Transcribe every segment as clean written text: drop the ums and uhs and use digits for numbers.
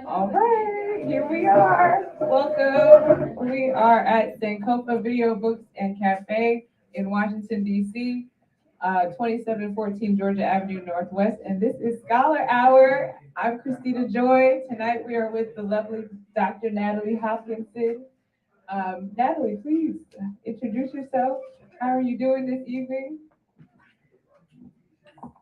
All right, here we are. Welcome. We are at Sankofa Video Books and Cafe in Washington, D.C., 2714 Georgia Avenue Northwest, and this is Scholar Hour. I'm Christina Joy. Tonight we are with the lovely Dr. Natalie Hopkinson. Natalie, please introduce yourself. How are you doing this evening?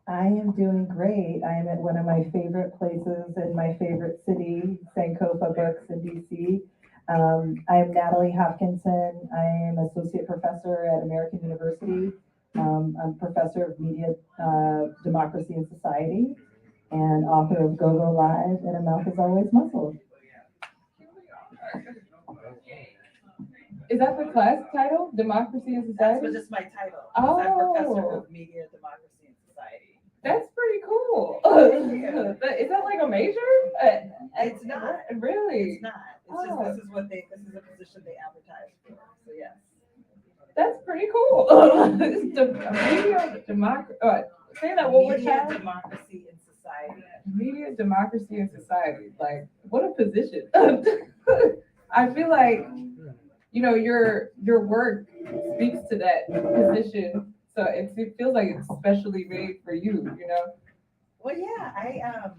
I am doing great. I am at one of my favorite places in my favorite city, Sankofa Books in DC. I am Natalie Hopkinson. I am associate professor at American University. I'm professor of media, democracy, and society, and author of Go Go Live and A Mouth is Always Muzzled. Is that the class title? Democracy and That's Society? just my title. Oh. I'm professor of media, democracy, and society. That's pretty cool. Is that like a major? It's not. Really? It's not. It's Oh. just this is a position they advertise for. So yes. That's pretty cool. Media democracy. Say that one more Media, time. democracy, and society. Media, democracy, and society. Like, what a position. I feel like your work speaks to that position. So it feels like it's specially made for you. Well, yeah.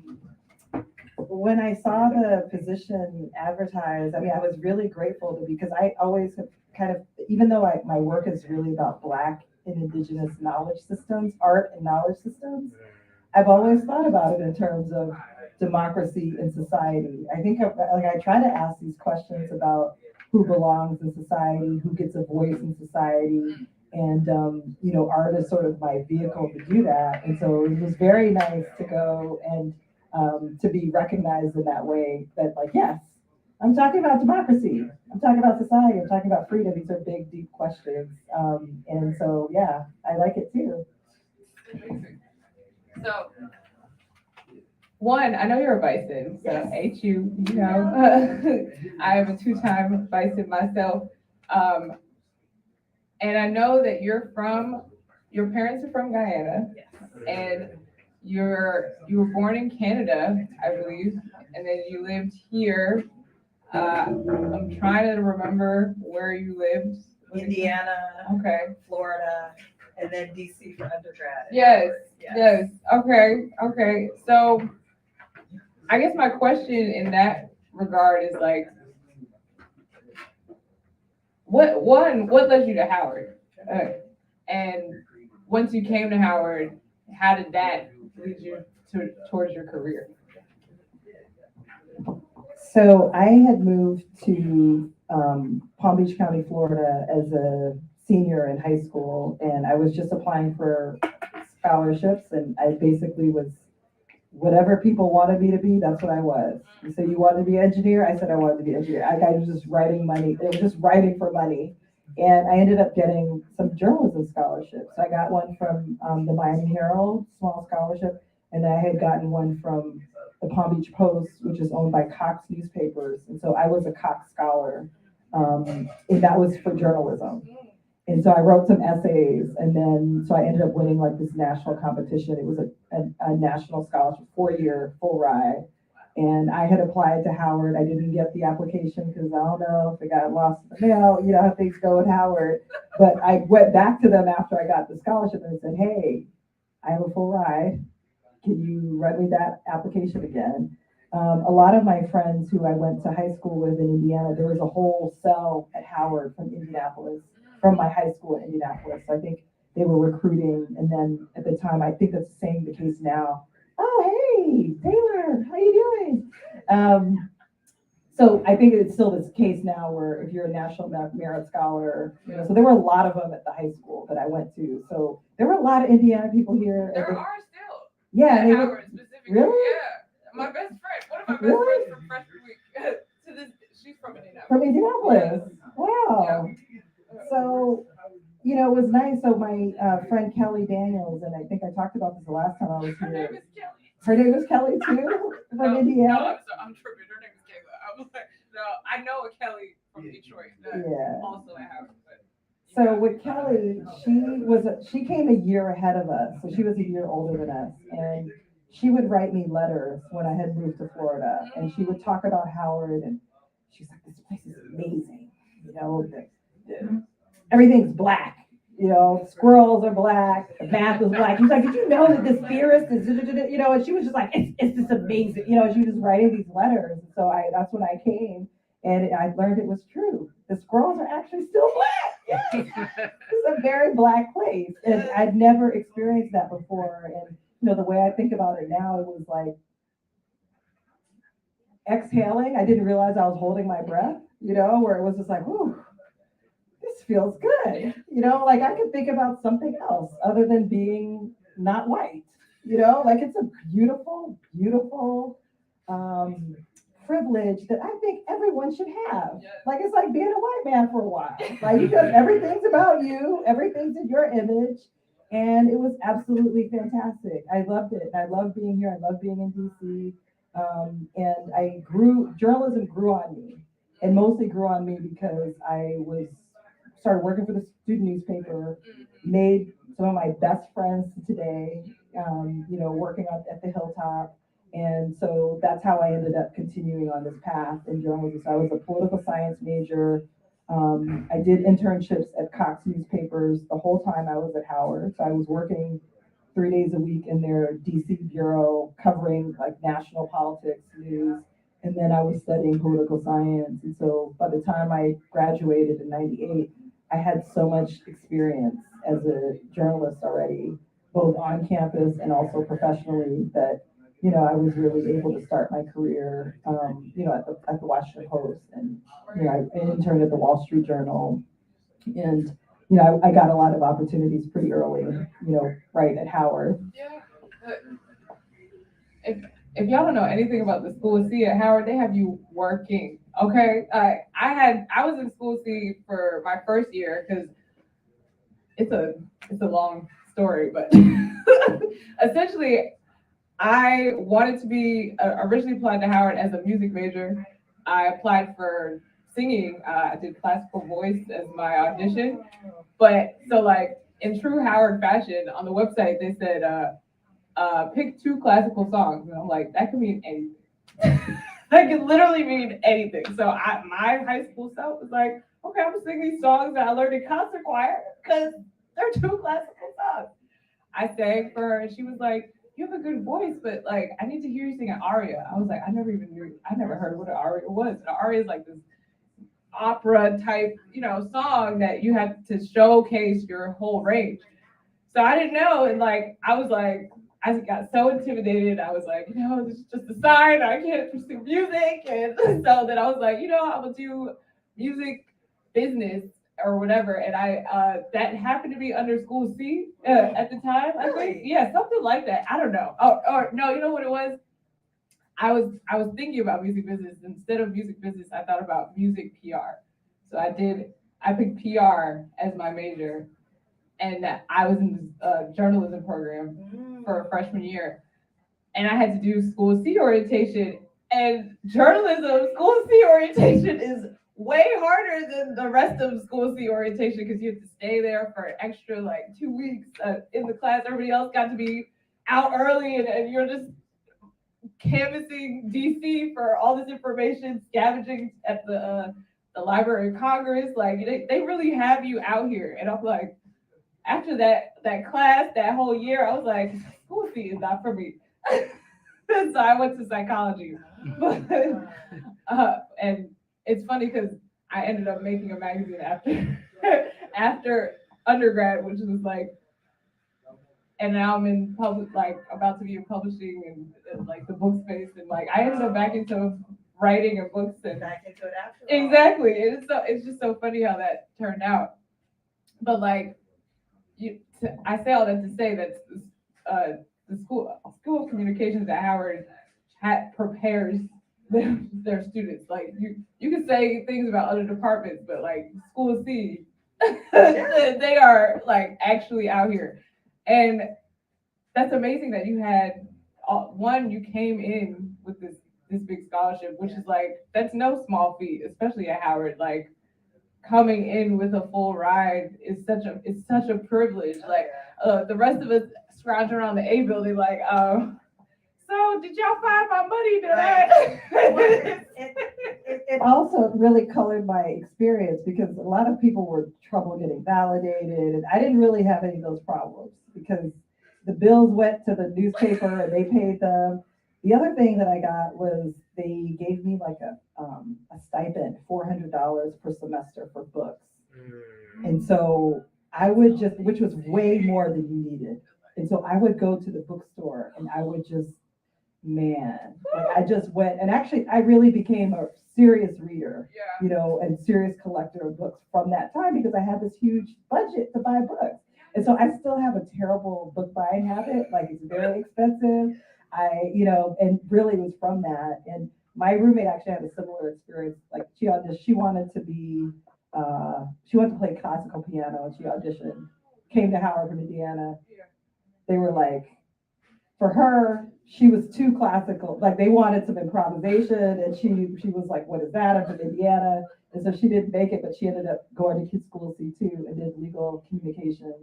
When I saw the position advertised, I mean, I was really grateful because I always have kind of, even though my work is really about Black and Indigenous knowledge systems, art and knowledge systems, I've always thought about it in terms of democracy and society. I think I try to ask these questions about who belongs in society, who gets a voice in society, and art is sort of my vehicle to do that. And so it was very nice to go and to be recognized in that way. That like, yes, I'm talking about democracy. I'm talking about society. I'm talking about freedom. These are big, deep questions. And so, yeah, I like it too. So, one, I know you're a bison, so Yes. I am a two-time bison myself. Um, and I know that your parents are from Guyana, Yes. and you were born in Canada, I believe, and then you lived here. I'm trying to remember where you lived. Indiana, Okay. Florida, and then DC for undergrad. Yes. Yes. Yes. Okay. Okay. So I guess my question in that regard is like, what led you to Howard? And once you came to Howard, how did that lead you towards your career? So I had moved to Palm Beach County, Florida as a senior in high school, and I was just applying for scholarships, and I basically was whatever people wanted me to be, that's what I was. You say you wanted to be an engineer, I said I wanted to be an engineer. I was just writing money, it was just writing for money. And I ended up getting some journalism scholarships. So I got one from the Miami Herald, small scholarship, and I had gotten one from the Palm Beach Post, which is owned by Cox Newspapers. And so I was a Cox scholar, and that was for journalism. And so I wrote some essays, and then so I ended up winning like this national competition. It was a national scholarship, 4-year full ride. And I had applied to Howard. I didn't get the application because I don't know if it got lost in the mail, how things go at Howard. But I went back to them after I got the scholarship and said, hey, I have a full ride. Can you write me that application again? A lot of my friends who I went to high school with in Indiana, there was a whole cell at Howard from Indianapolis, from my high school in Indianapolis. So I think they were recruiting. And then at the time, I think that's the case now. Oh, hey, Taylor, how you doing? So I think it's still this case now where if you're a National Merit Scholar, so there were a lot of them at the high school that I went to. So there were a lot of Indiana people here. There are still. Yeah. At Howard specifically. Really? Yeah. My best friend, one of my best friends from freshman week to this, she's from Indianapolis. From Indianapolis. Wow. Yeah. So, it was nice. So my friend Kelly Daniels, and I think I talked about this the last time I was Her here. name is Kelly. Her name is Kelly too, from No, Indiana. I'm tripping. Her name is Kayla. I was like, no, I know a Kelly from Detroit. Yeah. Also at Howard. So with Kelly, she came a year ahead of us. So she was a year older than us. And she would write me letters when I had moved to Florida, and she would talk about Howard, and she's like, "This place is amazing. You know, everything's black. You know, squirrels are black, the math is black." She's like, "Did you know that this theorist is, you know?" And she was just like, "It's just amazing." You know, she was just writing these letters. So that's when I came, and I learned it was true. The squirrels are actually still black. Yes, it's a very black place, and I'd never experienced that before. And you know, the way I think about it now, it was like exhaling. I didn't realize I was holding my breath. You know, where it was just like, "Whew, this feels good." You know, like I could think about something else other than being not white. You know, like it's a beautiful, beautiful privilege that I think everyone should have. Like it's like being a white man for a while. Like you just everything's about you, everything's in your image. And it was absolutely fantastic. I loved it. I love being here. I love being in DC. And journalism grew on me, and mostly grew on me because I started working for the student newspaper, made some of my best friends today, you know, working at the Hilltop. And so that's how I ended up continuing on this path in journalism. So I was a political science major. I did internships at Cox newspapers the whole time I was at Howard. So I was working 3 days a week in their DC bureau covering like national politics news. And then I was studying political science. And so by the time I graduated in 98, I had so much experience as a journalist already, both on campus and also professionally, that you know I was really able to start my career, you know, at the Washington Post, and you know I interned at the Wall Street Journal, and you know I got a lot of opportunities pretty early, you know, right at Howard. Yeah. If if y'all don't know anything about the school C at Howard, they have you working. Okay, I was in school C for my first year because it's a long story, but essentially I wanted to be originally applied to Howard as a music major. I applied for singing. I did classical voice as my audition, but so like in true Howard fashion, on the website they said pick two classical songs, and I'm like that could mean anything. That could literally mean anything. So my high school self was like, okay, I'm gonna sing these songs that I learned in concert choir because they're two classical songs. I sang for her, and she was like, "You have a good voice, but like, I need to hear you sing an aria." I was like, I never heard what an aria was. An aria is like this opera type, you know, song that you have to showcase your whole range. So I didn't know, and like, I was like, I got so intimidated. I was like, this is just a sign. I can't pursue music, and so then I was like, I will do music business or whatever. And I that happened to be under school C at the time. I think, yeah, something like that. I don't know. Or no, you know what it was? I was thinking about music business. Instead of music business, I thought about music PR. So I picked PR as my major, and I was in the journalism program for a freshman year, and I had to do school C orientation. And journalism school C orientation is way harder than the rest of school C orientation because you have to stay there for an extra like 2 weeks in the class. Everybody else got to be out early, and you're just canvassing DC for all this information, scavenging at the Library of Congress. Like they really have you out here, and I'm like, after that class, that whole year, I was like, school C is not for me. So I went to psychology. But, and it's funny because I ended up making a magazine after after undergrad, which was like, and now I'm in public, like about to be in publishing and like the book space, and like I ended up back into writing and books and Back into it after all. exactly. It's just so funny how that turned out. But like I say all that to say that the school of communications at Howard prepares their students. Like you can say things about other departments, but like school C, they are like actually out here, and that's amazing that you had one. You came in with this big scholarship, which is like that's no small feat, especially at Howard. Like coming in with a full ride is such a privilege. Like the rest of us scrounge around the A building, like So did y'all find my money? Did Right. I? It also really colored my experience because a lot of people were trouble getting validated, and I didn't really have any of those problems because the bills went to the newspaper and they paid them. The other thing that I got was they gave me like a stipend, $400 per semester for books. And so I would just, which was way more than you needed. And so I would go to the bookstore and I would just, man, like I just went, and actually I really became a serious reader, Yeah. you know, and serious collector of books from that time because I had this huge budget to buy books. And so I still have a terrible book buying habit, like it's very expensive. You know, and really it was from that. And my roommate actually had a similar experience. Like she wanted to be, she wanted to play classical piano and she auditioned, came to Howard from Indiana. They were like, for her, she was too classical. Like they wanted some improvisation, and she was like, "What is that?" I'm from Indiana, and so she didn't make it. But she ended up going to Kids School C2 and did legal communication.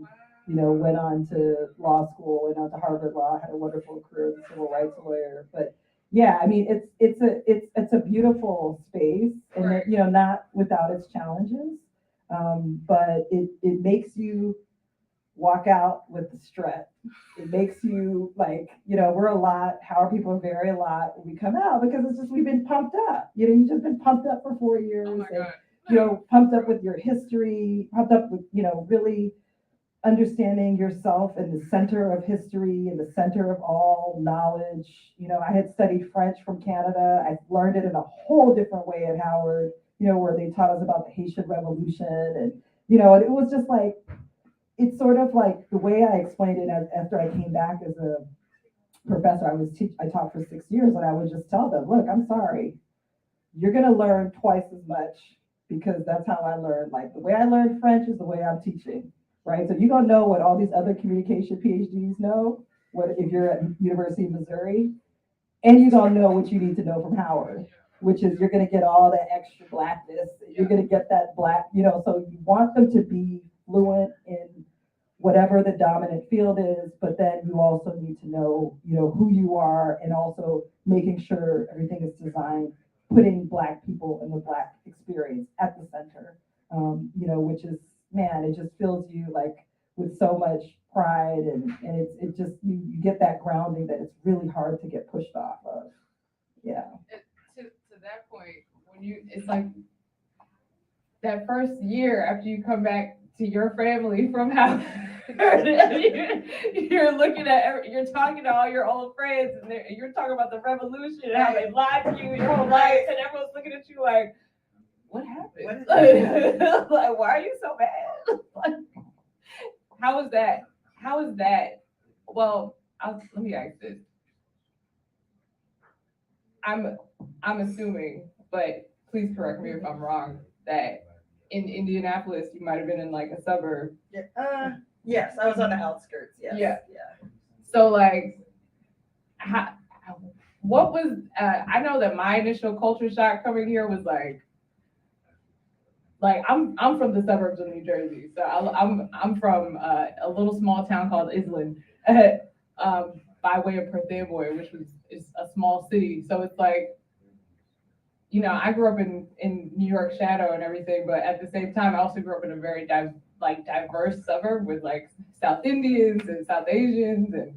You know, went on to law school, went on to Harvard Law, had a wonderful career as a civil rights lawyer. But yeah, I mean, it's a beautiful space, and Right. you know, not without its challenges, but it makes you walk out with the strut. It makes you like, you know, we're a lot, Howard people vary a lot when we come out because it's just, we've been pumped up. You know, you've just been pumped up for 4 years. Oh my and, God. you know, pumped up with your history, pumped up with, you know, really understanding yourself in the center of history, in the center of all knowledge. You know, I had studied French from Canada. I learned it in a whole different way at Howard, you know, where they taught us about the Haitian Revolution. And, you know, and it was just like, it's sort of like the way I explained it after I came back as a professor. I taught for 6 years, and I would just tell them, look, I'm sorry, you're going to learn twice as much because that's how I learned. Like the way I learned French is the way I'm teaching, right? So you're going to know what all these other communication PhDs know, what if you're at University of Missouri, and you're going to know what you need to know from Howard, which is you're going to get all that extra blackness. You're going to get that black, you know, so you want them to be fluent in whatever the dominant field is, but then you also need to know, you know, who you are, and also making sure everything is designed, putting Black people and the Black experience at the center, you know, which is, man, it just fills you like with so much pride, and it just, you get that grounding that it's really hard to get pushed off of. Yeah. To that point, it's like that first year after you come back to your family from Howard, you're looking at, you're talking to all your old friends, and you're talking about the revolution and how they lied to you your whole life, and everyone's looking at you like, what happened? Like, why are you so bad? Like, how is that? How is that? Well, let me ask this. I'm assuming, but please correct me if I'm wrong, that in Indianapolis you might have been in like a suburb. Yes, I was on the outskirts. Yes. Yeah. Yeah. So like, what was? I know that my initial culture shock coming here was like I'm from the suburbs of New Jersey, so I'm from a little small town called Island, by way of Perth Amboy, which is a small city. So it's like, you know, I grew up in New York Shadow and everything, but at the same time, I also grew up in a very diverse suburb with like South Indians and South Asians and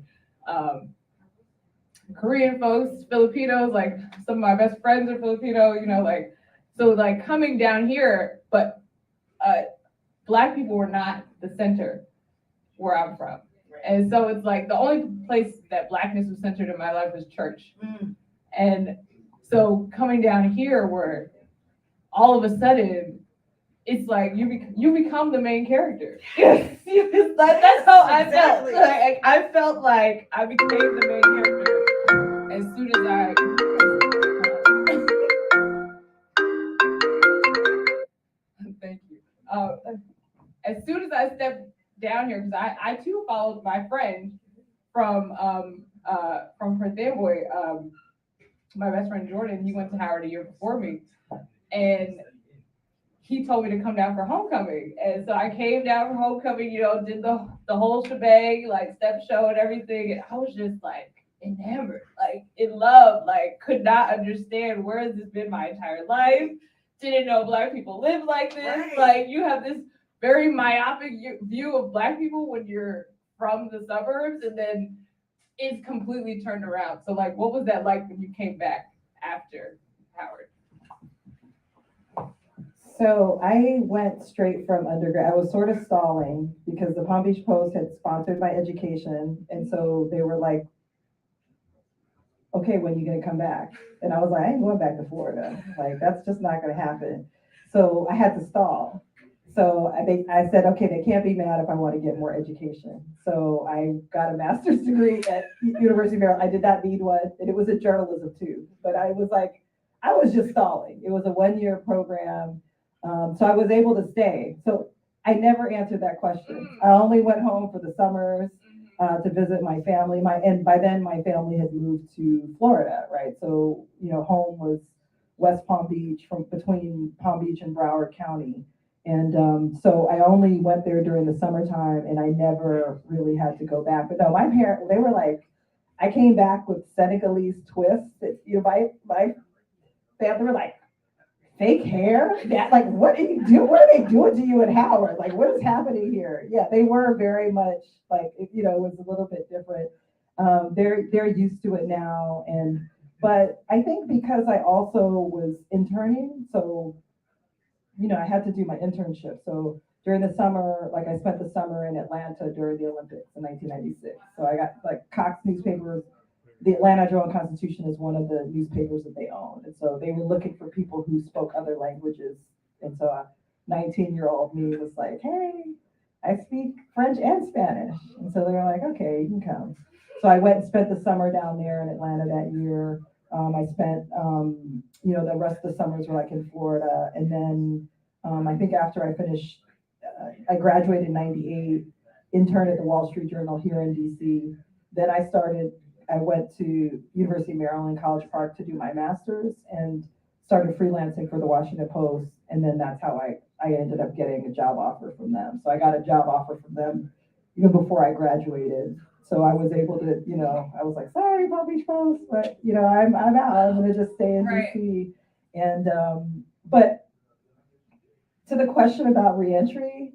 Korean folks, Filipinos. Like some of my best friends are Filipino. You know, like so like coming down here, but Black people were not the center where I'm from. And so it's like the only place that Blackness was centered in my life was church. And so coming down here where all of a sudden it's like you become the main character. Yes. That's how I felt. Like, I felt like I became the main character as soon as I thank you. As soon as I stepped down here, because I too followed my friend from Perth Amboy, my best friend Jordan. He went to Howard a year before me, and he told me to come down for homecoming. And so I came down for homecoming, you know, did the whole shebang, like step show and everything. And I was just like enamored, like in love, like could not understand where has this been my entire life. Didn't know Black people live like this. Right. Like you have this very myopic view of Black people when you're from the suburbs, and then it's completely turned around. So like, what was that like when you came back after Howard? So I went straight from undergrad. I was sort of stalling because the Palm Beach Post had sponsored my education. And so they were like, okay, when are you gonna come back? And I was like, I ain't going back to Florida. Like, that's just not gonna happen. So I had to stall. So I said, okay, they can't be mad if I want to get more education. So I got a master's degree at University of Maryland. I did not need one, and it was in journalism too. But I was like, I was just stalling. It was a 1-year program. So I was able to stay. So I never answered that question. I only went home for the summers to visit my family. And by then my family had moved to Florida, right? So, home was West Palm Beach, from between Palm Beach and Broward County. And so I only went there during the summertime, and I never really had to go back. But no, my parents, they were like, I came back with Senegalese twists. My family were like, fake hair? That, like, what do you do? What are they doing to you in Howard? Like, what is happening here? Yeah, they were very much like, it was a little bit different. They're used to it now, but I think because I also was interning, so I had to do my internship. So during the summer, like I spent the summer in Atlanta during the Olympics in 1996. So I got like Cox newspapers. The Atlanta Journal-Constitution is one of the newspapers that they own. And so they were looking for people who spoke other languages. And so a 19-year-old me was like, hey, I speak French and Spanish. And so they were like, okay, you can come. So I went and spent the summer down there in Atlanta that year. I spent, the rest of the summers were like in Florida. And then I think after I finished, I graduated in 98, interned at the Wall Street Journal here in DC. Then I went to University of Maryland, College Park to do my master's and started freelancing for the Washington Post. And then that's how I ended up getting a job offer from them. So I got a job offer from them even before I graduated. So I was able to, I was like, sorry, Palm Beach Post, but I'm out. I'm gonna just stay in DC. And but to the question about reentry,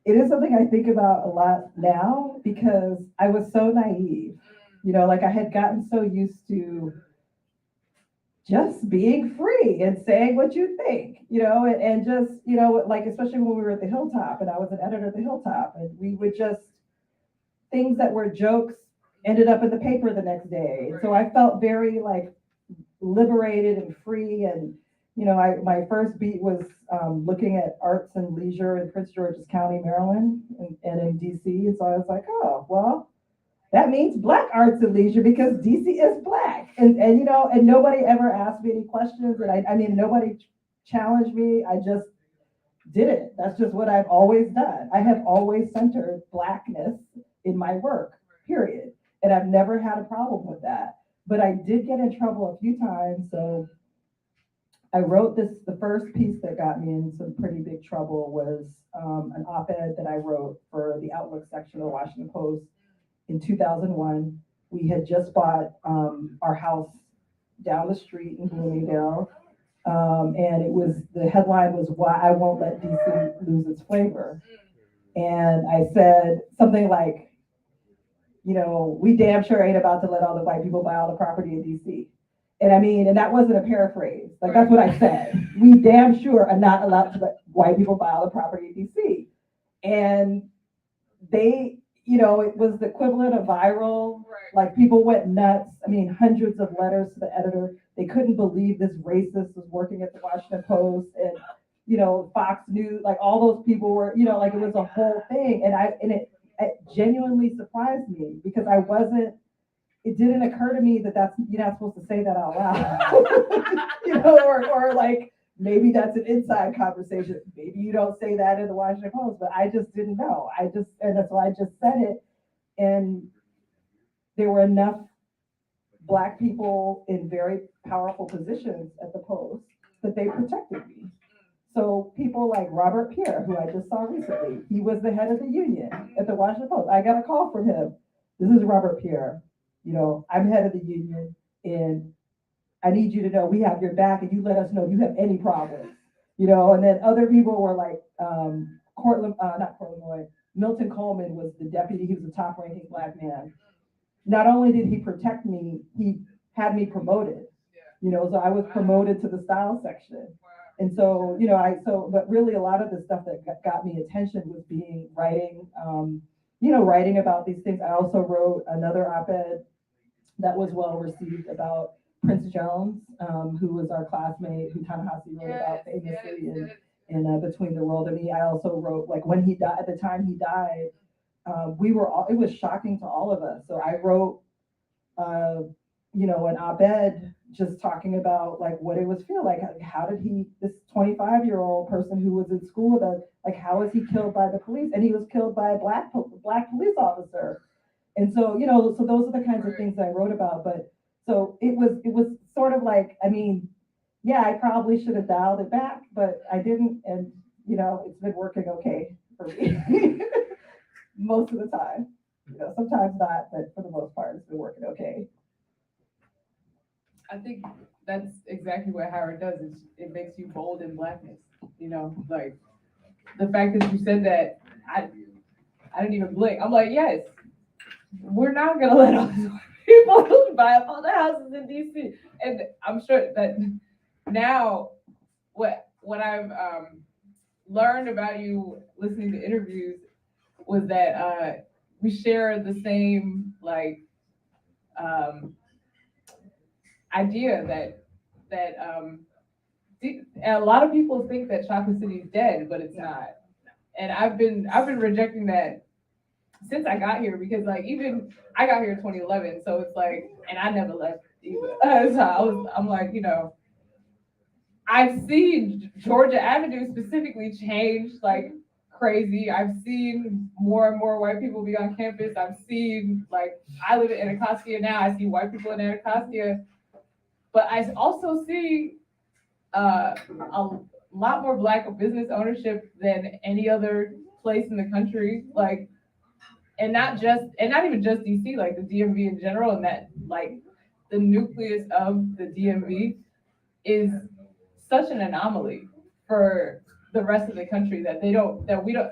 it is something I think about a lot now because I was so naive. Like I had gotten so used to just being free and saying what you think, and just, like, especially when we were at the Hilltop and I was an editor at the Hilltop, and we would just, things that were jokes ended up in the paper the next day. So I felt very like liberated and free. And, my first beat was looking at arts and leisure in Prince George's County, Maryland, and in DC. And so I was like, oh, well, that means Black arts and leisure because DC is Black. And nobody ever asked me any questions. And I mean, nobody challenged me. I just did it. That's just what I've always done. I have always centered Blackness in my work, period. And I've never had a problem with that. But I did get in trouble a few times. So I wrote the first piece that got me in some pretty big trouble was an op-ed that I wrote for the Outlook section of the Washington Post in 2001. We had just bought our house down the street in Bloomingdale. And the headline was "Why I Won't Let DC Lose Its Flavor." And I said something like, we damn sure ain't about to let all the white people buy all the property in DC. And I mean, and that wasn't a paraphrase. Like, that's what I said. We damn sure are not allowed to let white people buy all the property in DC. And they, it was the equivalent of viral. Like, people went nuts. I mean, hundreds of letters to the editor. They couldn't believe this racist was working at the Washington Post, and, Fox News, like all those people were, like it was a whole thing. And it genuinely surprised me because it didn't occur to me that you're not supposed to say that out loud, or like, maybe that's an inside conversation. Maybe you don't say that in the Washington Post, but I just didn't know. And that's why I just said it. And there were enough Black people in very powerful positions at the Post that they protected me. So people like Robert Pierre, who I just saw recently, he was the head of the union at the Washington Post. I got a call from him. This is Robert Pierre. I'm head of the union, and I need you to know we have your back, and you let us know if you have any problems, and then other people were like, not Cortland Lloyd, Milton Coleman was the deputy. He was the top ranking Black man. Not only did he protect me, he had me promoted, so I was promoted to the style section. And so, but really a lot of the stuff that got me attention was writing about these things. I also wrote another op-ed that was well received about Prince Jones, who was our classmate, who Ta-Nehisi wrote about famously in Between the World and Me. I also wrote, like, when he died, at the time he died, it was shocking to all of us. So I wrote, an op-ed just talking about like what it was feel like. How did this 25-year-old person who was in school with us, like, how was he killed by the police? And he was killed by a black police officer. And so, so those are the kinds of things I wrote about. But so it was sort of like, yeah, I probably should have dialed it back, but I didn't. And, it's been working okay for me most of the time. Sometimes not, but for the most part, it's been working okay. I think that's exactly what Howard does. It makes you bold in Blackness. Like the fact that you said that, I didn't even blink. I'm like, yes, we're not gonna let all these people buy up all the houses in DC. And I'm sure that now what I've learned about you listening to interviews was that we share the same idea that a lot of people think that Chocolate City is dead, but it's not. And I've been rejecting that since I got here, because like even I got here in 2011, so it's like, and I never left either. So I'm like, I've seen Georgia Avenue specifically change like crazy. I've seen more and more white people be on campus. I've seen, like, I live in Anacostia now. I see white people in Anacostia, but I also see a lot more Black business ownership than any other place in the country. Like, and not even just DC, like the DMV in general, and that like the nucleus of the DMV is such an anomaly for the rest of the country that we don't.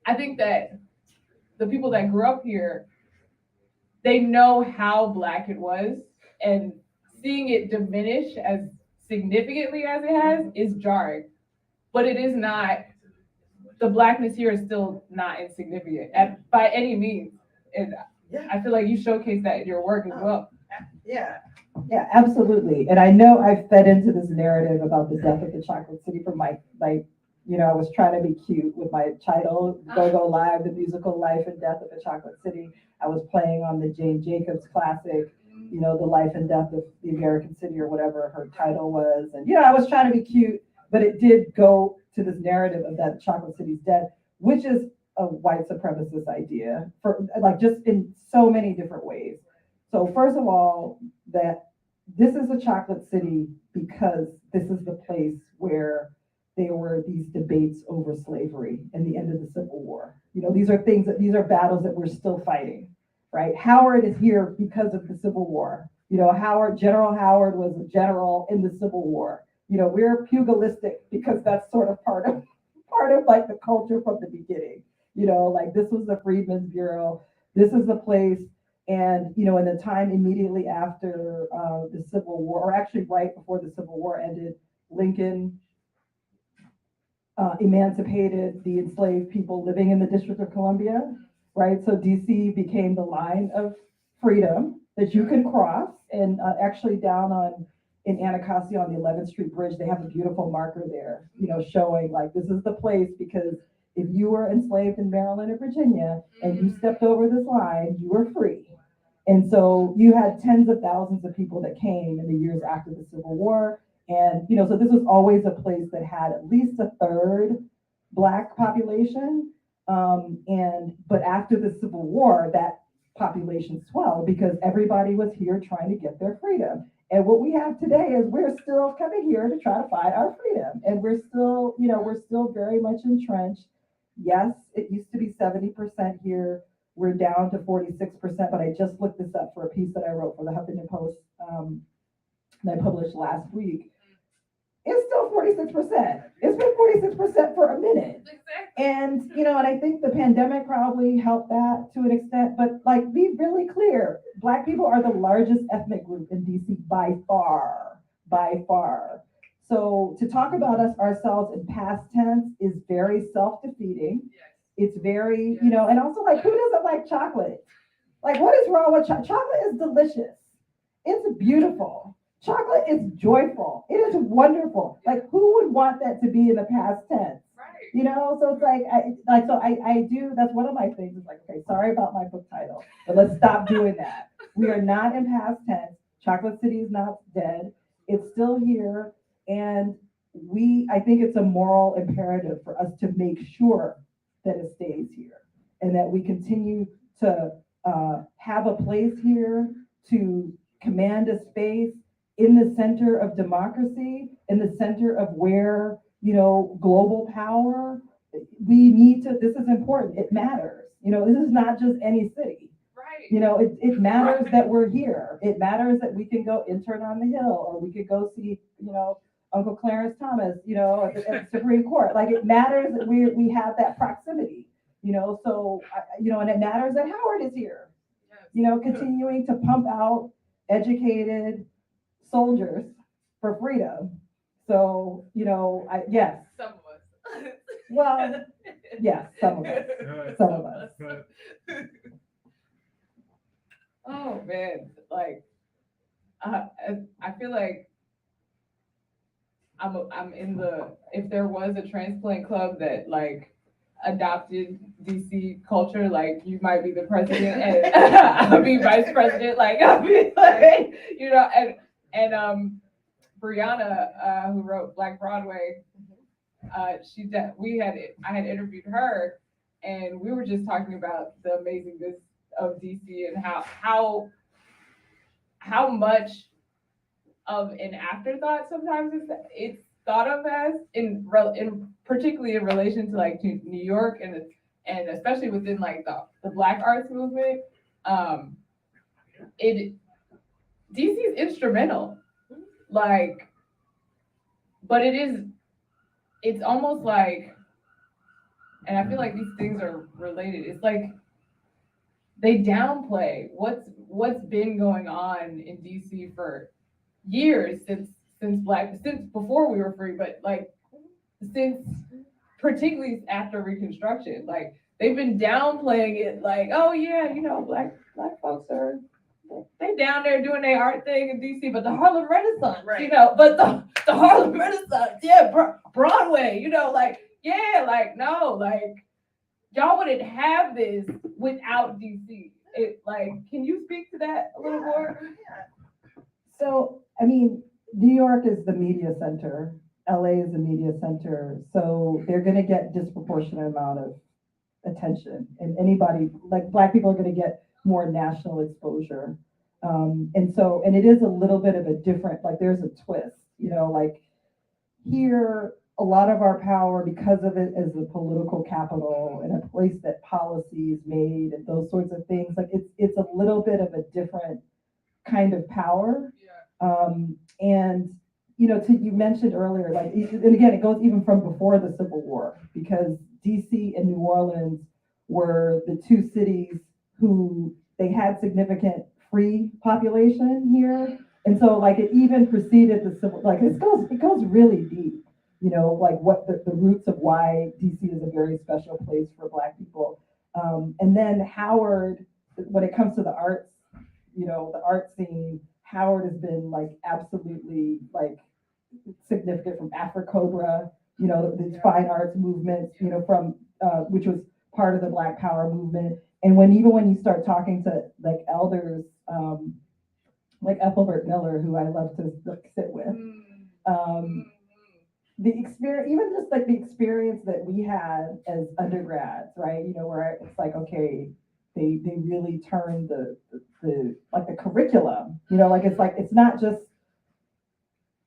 I think that the people that grew up here, they know how Black it was, and seeing it diminish as significantly as it has is jarring. But it is not. The Blackness here is still not insignificant by any means, and I feel like you showcase that in your work as well. Yeah. Yeah, absolutely. And I know I fed into this narrative about the death of the Chocolate City from I was trying to be cute with my title, Go Live, the musical life and death of the Chocolate City. I was playing on the Jane Jacobs classic, the life and death of the American City, or whatever her title was. And, I was trying to be cute, but it did go to this narrative of that Chocolate City's dead, which is a white supremacist idea for like just in so many different ways. So first of all, that this is a chocolate city because this is the place where there were these debates over slavery and the end of the Civil War. These are battles that we're still fighting, right? Howard is here because of the Civil War. General Howard was a general in the Civil War. We're pugilistic because that's sort of part of like the culture from the beginning. Like this was the Freedmen's Bureau. This is the place. And, in the time immediately after the Civil War, or actually right before the Civil War ended, Lincoln emancipated the enslaved people living in the District of Columbia, right? So DC became the line of freedom that you can cross. And actually down in Anacostia on the 11th Street Bridge, they have a beautiful marker there, showing like this is the place, because if you were enslaved in Maryland or Virginia and you stepped over this line, you were free. And so you had tens of thousands of people that came in the years after the Civil War. And, so this was always a place that had at least a third Black population. But after the Civil War, that population swelled because everybody was here trying to get their freedom. And what we have today is we're still coming here to try to fight our freedom. And we're still very much entrenched. Yes, it used to be 70% here. we're down to 46%, but I just looked this up for a piece that I wrote for the Huffington Post that I published last week. It's still 46%. It's been 46% for a minute. And, and I think the pandemic probably helped that to an extent, but like, be really clear, Black people are the largest ethnic group in DC by far, by far. So to talk about ourselves in past tense is very self-defeating. It's very, and also like, who doesn't like chocolate? Like, what is wrong with chocolate? Chocolate is delicious. It's beautiful. Chocolate is joyful. It is wonderful. Like, who would want that to be in the past tense? Right. So it's like, I do, that's one of my things. It's like, okay, sorry about my book title, but let's stop doing that. We are not in past tense. Chocolate City is not dead. It's still here. And I think it's a moral imperative for us to make sure that it stays here and that we continue to have a place here to command a space in the center of democracy, in the center of where, global power, we need to, this is important, it matters. This is not just any city. Right. It matters that we're here. It matters that we can go intern on the Hill, or we could go see, Uncle Clarence Thomas, at the Supreme Court. Like, it matters that we have that proximity, so, and it matters that Howard is here, continuing to pump out educated soldiers for freedom. So, yes. Some of us. Well, yes, some of us. Some of us. Oh man, like I feel like I'm in if there was a transplant club that like adopted DC culture, like you might be the president and I'll be vice president, like I'll be like, and Brianna, who wrote Black Broadway, I had interviewed her, and we were just talking about the amazingness of DC and how much of an afterthought sometimes it's thought of as in particularly in relation to like to New York and especially within like the Black arts movement. DC is instrumental, like, but it's almost like, and I feel like these things are related. It's like they downplay what's been going on in DC for years since before we were free, but like since particularly after Reconstruction, like they've been downplaying it, like, oh yeah, black folks are they down there doing their art thing in DC, but the Harlem Renaissance, right? But the Harlem Renaissance, yeah, Broadway, like, yeah, like no, like y'all wouldn't have this without DC. It like, can you speak to that a little more? Yeah. So, I mean, New York is the media center. LA is the media center. So they're going to get disproportionate amount of attention. And anybody, like Black people are going to get more national exposure. And it is a little bit of a different, like there's a twist, like here, a lot of our power, because of it as a political capital and a place that policy is made and those sorts of things, like it's a little bit of a different kind of power. Yeah. And you mentioned earlier, like, and again, it goes even from before the Civil War, because DC and New Orleans were the two cities who they had significant free population here. And so like it even preceded the Civil, like it goes really deep. Like what the roots of why DC is a very special place for Black people. And then Howard, when it comes to the arts, the art scene, Howard has been like absolutely like significant, from Afro-Cobra, the fine arts movement, from which was part of the Black Power movement. And when you start talking to like elders, like Ethelbert Miller, who I love to sit with, the experience, even just like the experience that we had as undergrads, right? Where it's like, okay, they really turned the like the curriculum, like it's not just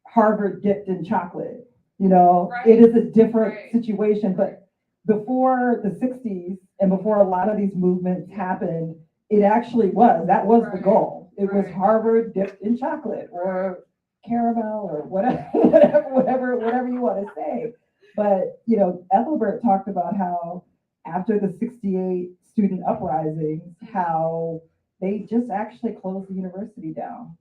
Harvard dipped in chocolate, right. It is a different situation. But before the 60s And before a lot of these movements happened, it actually that was the Right, goal. It was right. Harvard dipped in chocolate or caramel or whatever, whatever you want to say. But, Ethelbert talked about how after the 68 student uprisings, how they just actually closed the university down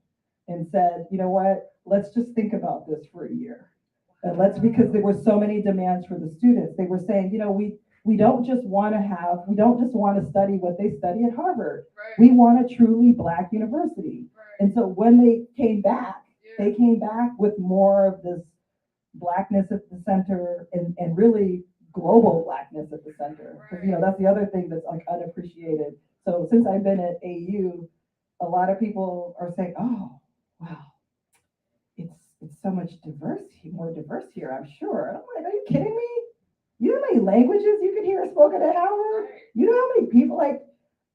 and said, you know what, let's just think about this for a year. And because there were so many demands for the students, they were saying, we don't just want to study what they study at Harvard. Right. We want a truly Black university. Right. And so when they came back, Yeah. they came back with more of this Blackness at the center and really global Blackness at the center. Because, that's the other thing that's like unappreciated. So since I've been at AU, a lot of people are saying, oh, wow, it's so much more diverse here, I'm sure. And I'm like, are you kidding me? You know how many languages you can hear spoken at Howard? Right. You know how many people,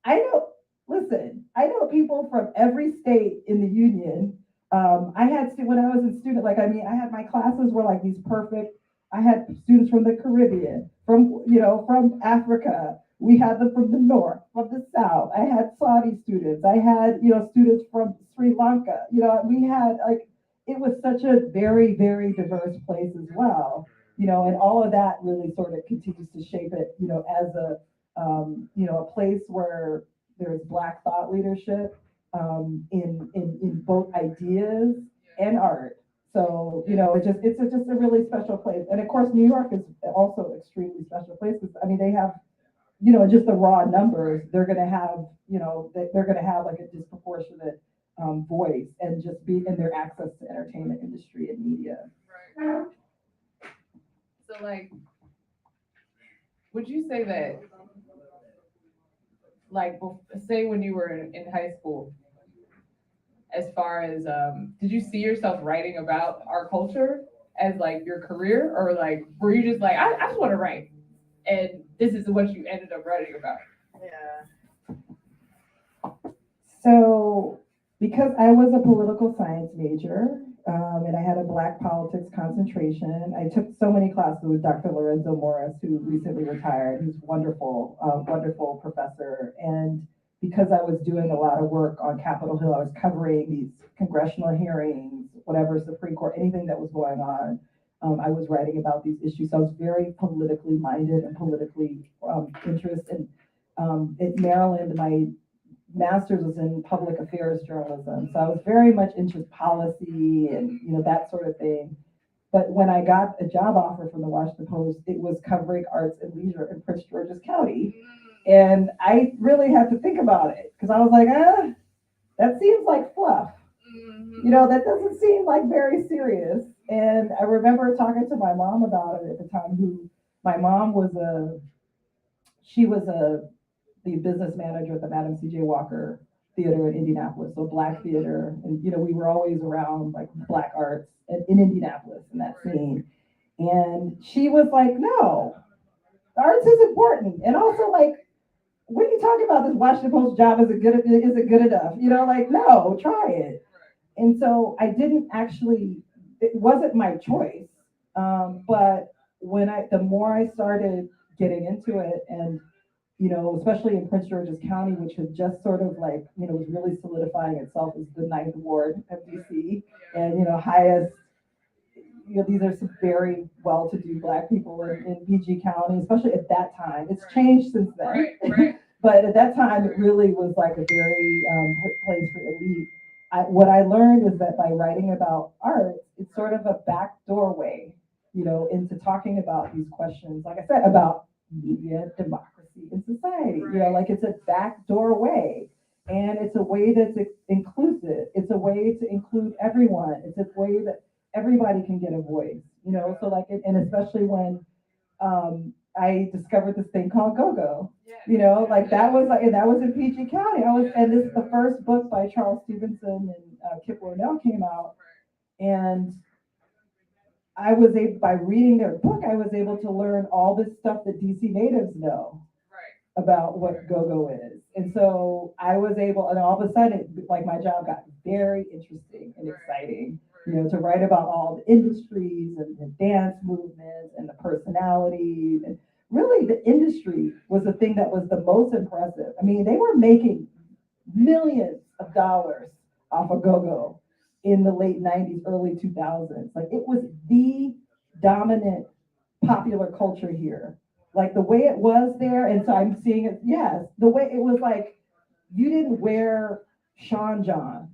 I know people from every state in the union. When I was a student, I had my classes were like these perfect. I had students from the Caribbean, from Africa. We had them from the north, from the south. I had Saudi students. I had, students from Sri Lanka. We had it was such a very, very diverse place as well. And all of that really sort of continues to shape it, as a place where there's Black thought leadership in both ideas and art. So, it's just a really special place. And of course, New York is also an extremely special place because, they have, just the raw numbers, they're going to have, they're going to have like a disproportionate voice and just be in their access to entertainment industry and media. Right. So would you say that, say when you were in high school, as far as, did you see yourself writing about our culture as your career, or were you just I just want to write, and this is what you ended up writing about? Yeah. So, because I was a political science major, and I had a Black politics concentration, I took so many classes with Dr. Lorenzo Morris, who recently retired. He's wonderful, wonderful professor. And because I was doing a lot of work on Capitol Hill, I was covering these congressional hearings, whatever, Supreme Court, anything that was going on. I was writing about these issues. So I was very politically minded and politically interested. At Maryland, my master's was in public affairs journalism. So I was very much into policy and, that sort of thing. But when I got a job offer from the Washington Post, it was covering arts and leisure in Prince George's County. And I really had to think about it because I was like, that seems like fluff. That doesn't seem like very serious. And I remember talking to my mom about it at the time, my mom was the business manager at the Madam C.J. Walker Theater in Indianapolis, so Black theater. And, we were always around Black arts in Indianapolis in that scene. And she was like, no, arts is important. And also when you talk about this Washington Post job, is it good enough? No, try it. And so I didn't actually, it wasn't my choice. But the more I started getting into it and, especially in Prince George's County, which had just sort of was really solidifying itself as the 9th ward of DC and, highest, these are some very well-to-do Black people in PG County, especially at that time. It's changed since then. Right. But at that time, it really was a very place for elite. What I learned is that by writing about art, it's sort of a back doorway, into talking about these questions, like I said, about media, democracy, and society. It's a back doorway. And it's a way that's inclusive. It's a way to include everyone. It's a way that everybody can get a voice, so and especially when I discovered this thing called Go-Go, that was in PG County. And this is the first book by Charles Stevenson and Kip Cornell came out. And by reading their book, I was able to learn all this stuff that DC natives know about what Go-Go is. And so I was able, and all of a sudden, my job got very interesting and exciting, to write about all the industries and the dance movements and the personalities and really the industry was the thing that was the most impressive. I mean, they were making millions of dollars off of go-go in the late 90s, early 2000s. Like it was the dominant popular culture here. Like the way it was there, and so I'm seeing it, yes, the way it was like you didn't wear Sean John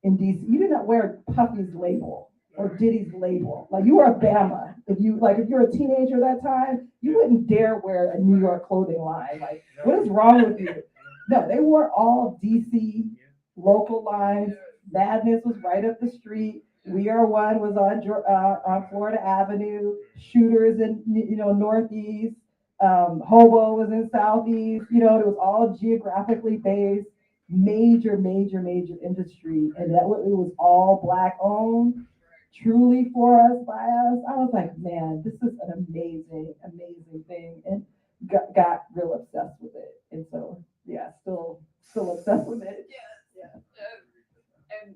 in DC. You did not wear Puffy's label or Diddy's label. Like you were a Bama. If you're a teenager that time, you wouldn't dare wear a New York clothing line. Like, what is wrong with you? No, they wore all DC local lines. Madness was right up the street. We Are One was on Florida Avenue. Shooters in Northeast. Hobo was in Southeast. It was all geographically based. Major, major, major industry, and it was all Black owned. Truly for us, by us. I was like, man, this is an amazing, amazing thing, and got real obsessed with it. And so, yeah, still obsessed with it. Yeah. And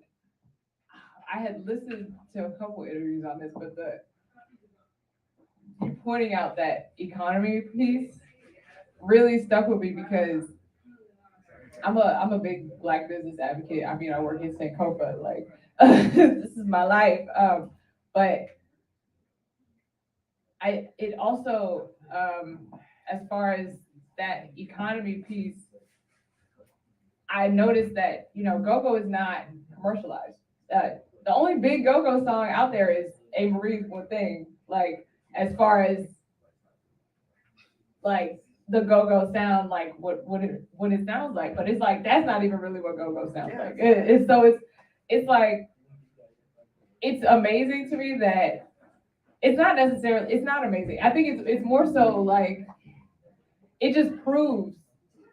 I had listened to a couple interviews on this, but you pointing out that economy piece really stuck with me because I'm a big Black business advocate. I mean, I work in Sankofa, like this is my life. But it also, as far as that economy piece, I noticed that, go-go is not commercialized. The only big go-go song out there is A. Marie's One Thing, like, as far as, like, the go-go sound, like, what it sounds like. But it's like, that's not even really what go-go sounds like. It's like, it's amazing to me that it's not amazing. I think it's more so like, it just proves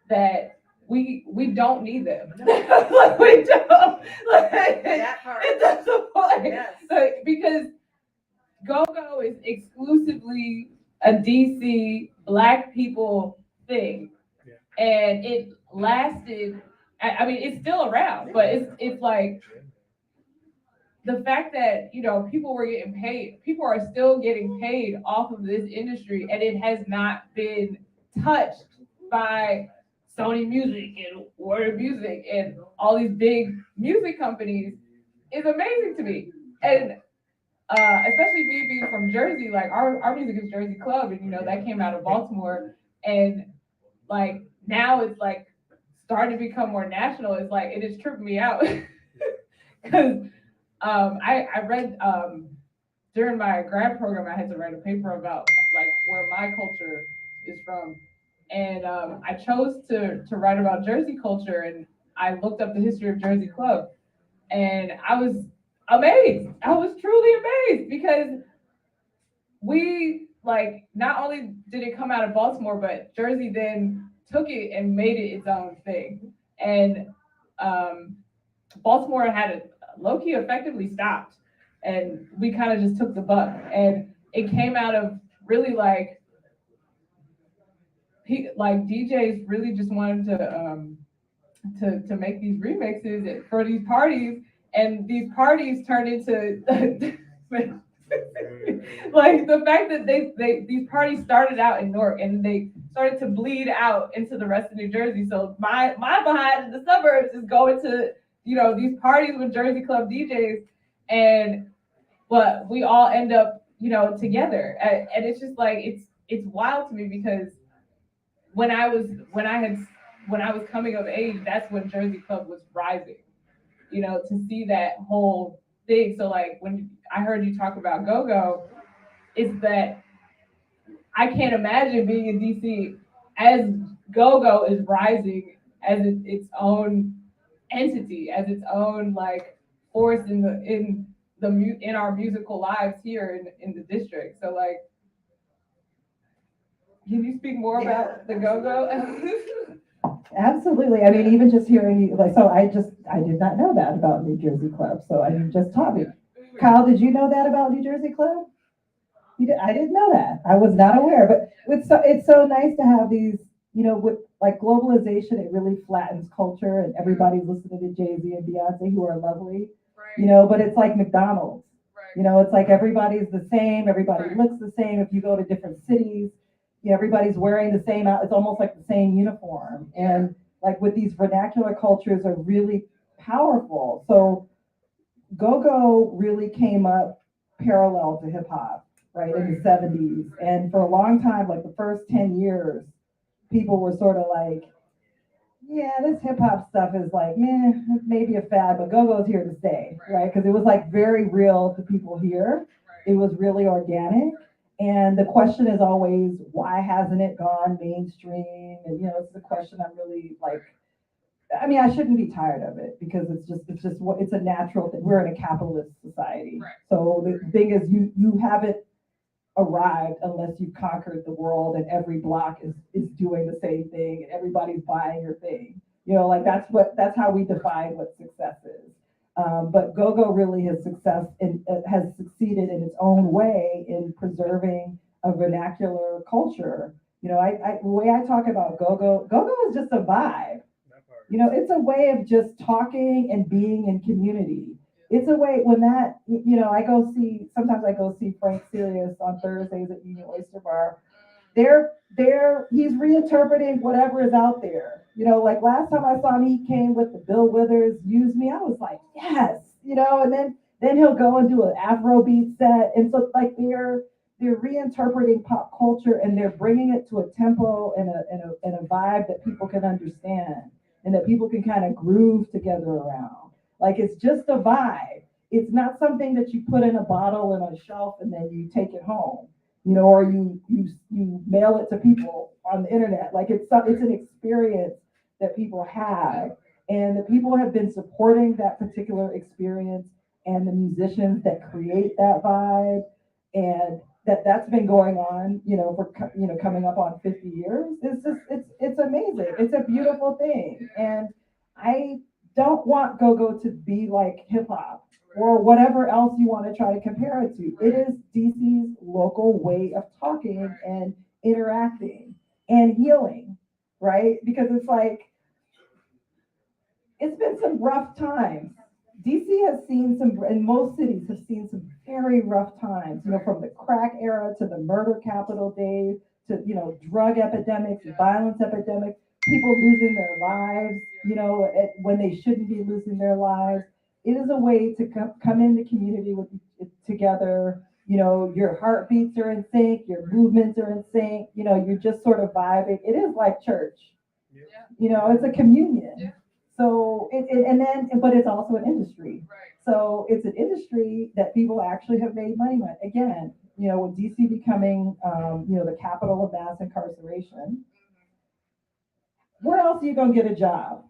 that we don't need them. Like we don't. Like, That part. it doesn't point. Yes. Because go-go is exclusively a DC Black people thing. Yeah. And it lasted, I mean, it's still around, but it's like the fact that, people were getting paid, people are still getting paid off of this industry, and it has not been touched by Sony Music and Warner Music and all these big music companies is amazing to me. And especially me being from Jersey, like our music is Jersey Club, and that came out of Baltimore, and like now it's like starting to become more national. It's like it is tripping me out because I read during my grad program, I had to write a paper about like where my culture is from. And I chose to write about Jersey culture, and I looked up the history of Jersey Club, and I was amazed. I was truly amazed because we, like, not only did it come out of Baltimore, but Jersey then took it and made it its own thing. And Baltimore had it low-key effectively stopped, and we kind of just took the buck. And it came out of really like DJs really just wanted to make these remixes for these parties, and these parties turned into like the fact that these parties started out in Newark and they started to bleed out into the rest of New Jersey. So my behind in the suburbs is going to these parties with Jersey Club DJs, but we all end up together, and it's just like it's wild to me because when I was coming of age, that's when Jersey Club was rising, to see that whole thing. So like when I heard you talk about go-go, it's that I can't imagine being in DC as go-go is rising as its own entity, as its own like force in our musical lives here in the district. So like, can you speak more about the go-go? Absolutely. I mean, even just hearing you, like, so I did not know that about New Jersey Club. So you just taught me. Kyle, did you know that about New Jersey Club? I didn't know that. I was not aware. But it's so nice to have these, with like globalization, it really flattens culture, and everybody's listening to Jay-Z and Beyonce, who are lovely, Right. But it's like McDonald's. Right. It's like everybody's the same. Everybody Right. looks the same. If you go to different cities, you know, everybody's wearing the same, it's almost like the same uniform. And like with these vernacular cultures are really powerful. So go-go really came up parallel to hip hop, right, in the 70s. And for a long time, like the first 10 years, people were sort of like, yeah, this hip hop stuff is like, maybe a fad, but go-go's here to stay, right? Because it was like very real to people here. It was really organic. And the question is always, why hasn't it gone mainstream? And, you know, it's the question I'm really like, I mean, I shouldn't be tired of it because it's just what it's a natural thing. We're in a capitalist society. So the thing is, you haven't arrived unless you've conquered the world and every block is doing the same thing and everybody's buying your thing. You know, like that's how we define what success is. But go-go really has has succeeded in its own way in preserving a vernacular culture. You know, the way I talk about go-go is just a vibe. You know, it's a way of just talking and being in community. It's a way when that, you know, sometimes I go see Frank Sirius on Thursdays at Union Oyster Bar. He's reinterpreting whatever is out there. You know, like last time I saw him, he came with the Bill Withers, Use Me. I was like, yes, you know, and then he'll go and do an Afrobeat set. And so like they're reinterpreting pop culture and they're bringing it to a tempo and a vibe that people can understand and that people can kind of groove together around. Like it's just a vibe. It's not something that you put in a bottle and on a shelf and then you take it home, you know, or you mail it to people on the internet. Like it's an experience that people have, and the people have been supporting that particular experience, and the musicians that create that vibe, and that's been going on, you know, for coming up on 50 years. It's amazing. It's a beautiful thing, and I don't want go-go to be like hip hop or whatever else you want to try to compare it to. It is DC's local way of talking and interacting and healing, right? Because it's like, it's been some rough times. DC has seen and most cities have seen some very rough times, you know, from the crack era to the murder capital days to, you know, drug epidemics, violence epidemics, people losing their lives, you know, when they shouldn't be losing their lives. It is a way to come into community together. You know, your heartbeats are in sync, your movements are in sync, you know, you're just sort of vibing. It is like church, you know, it's a communion. So but it's also an industry. So it's an industry that people actually have made money with. Again, you know, with DC becoming, you know, the capital of mass incarceration, where else are you going to get a job?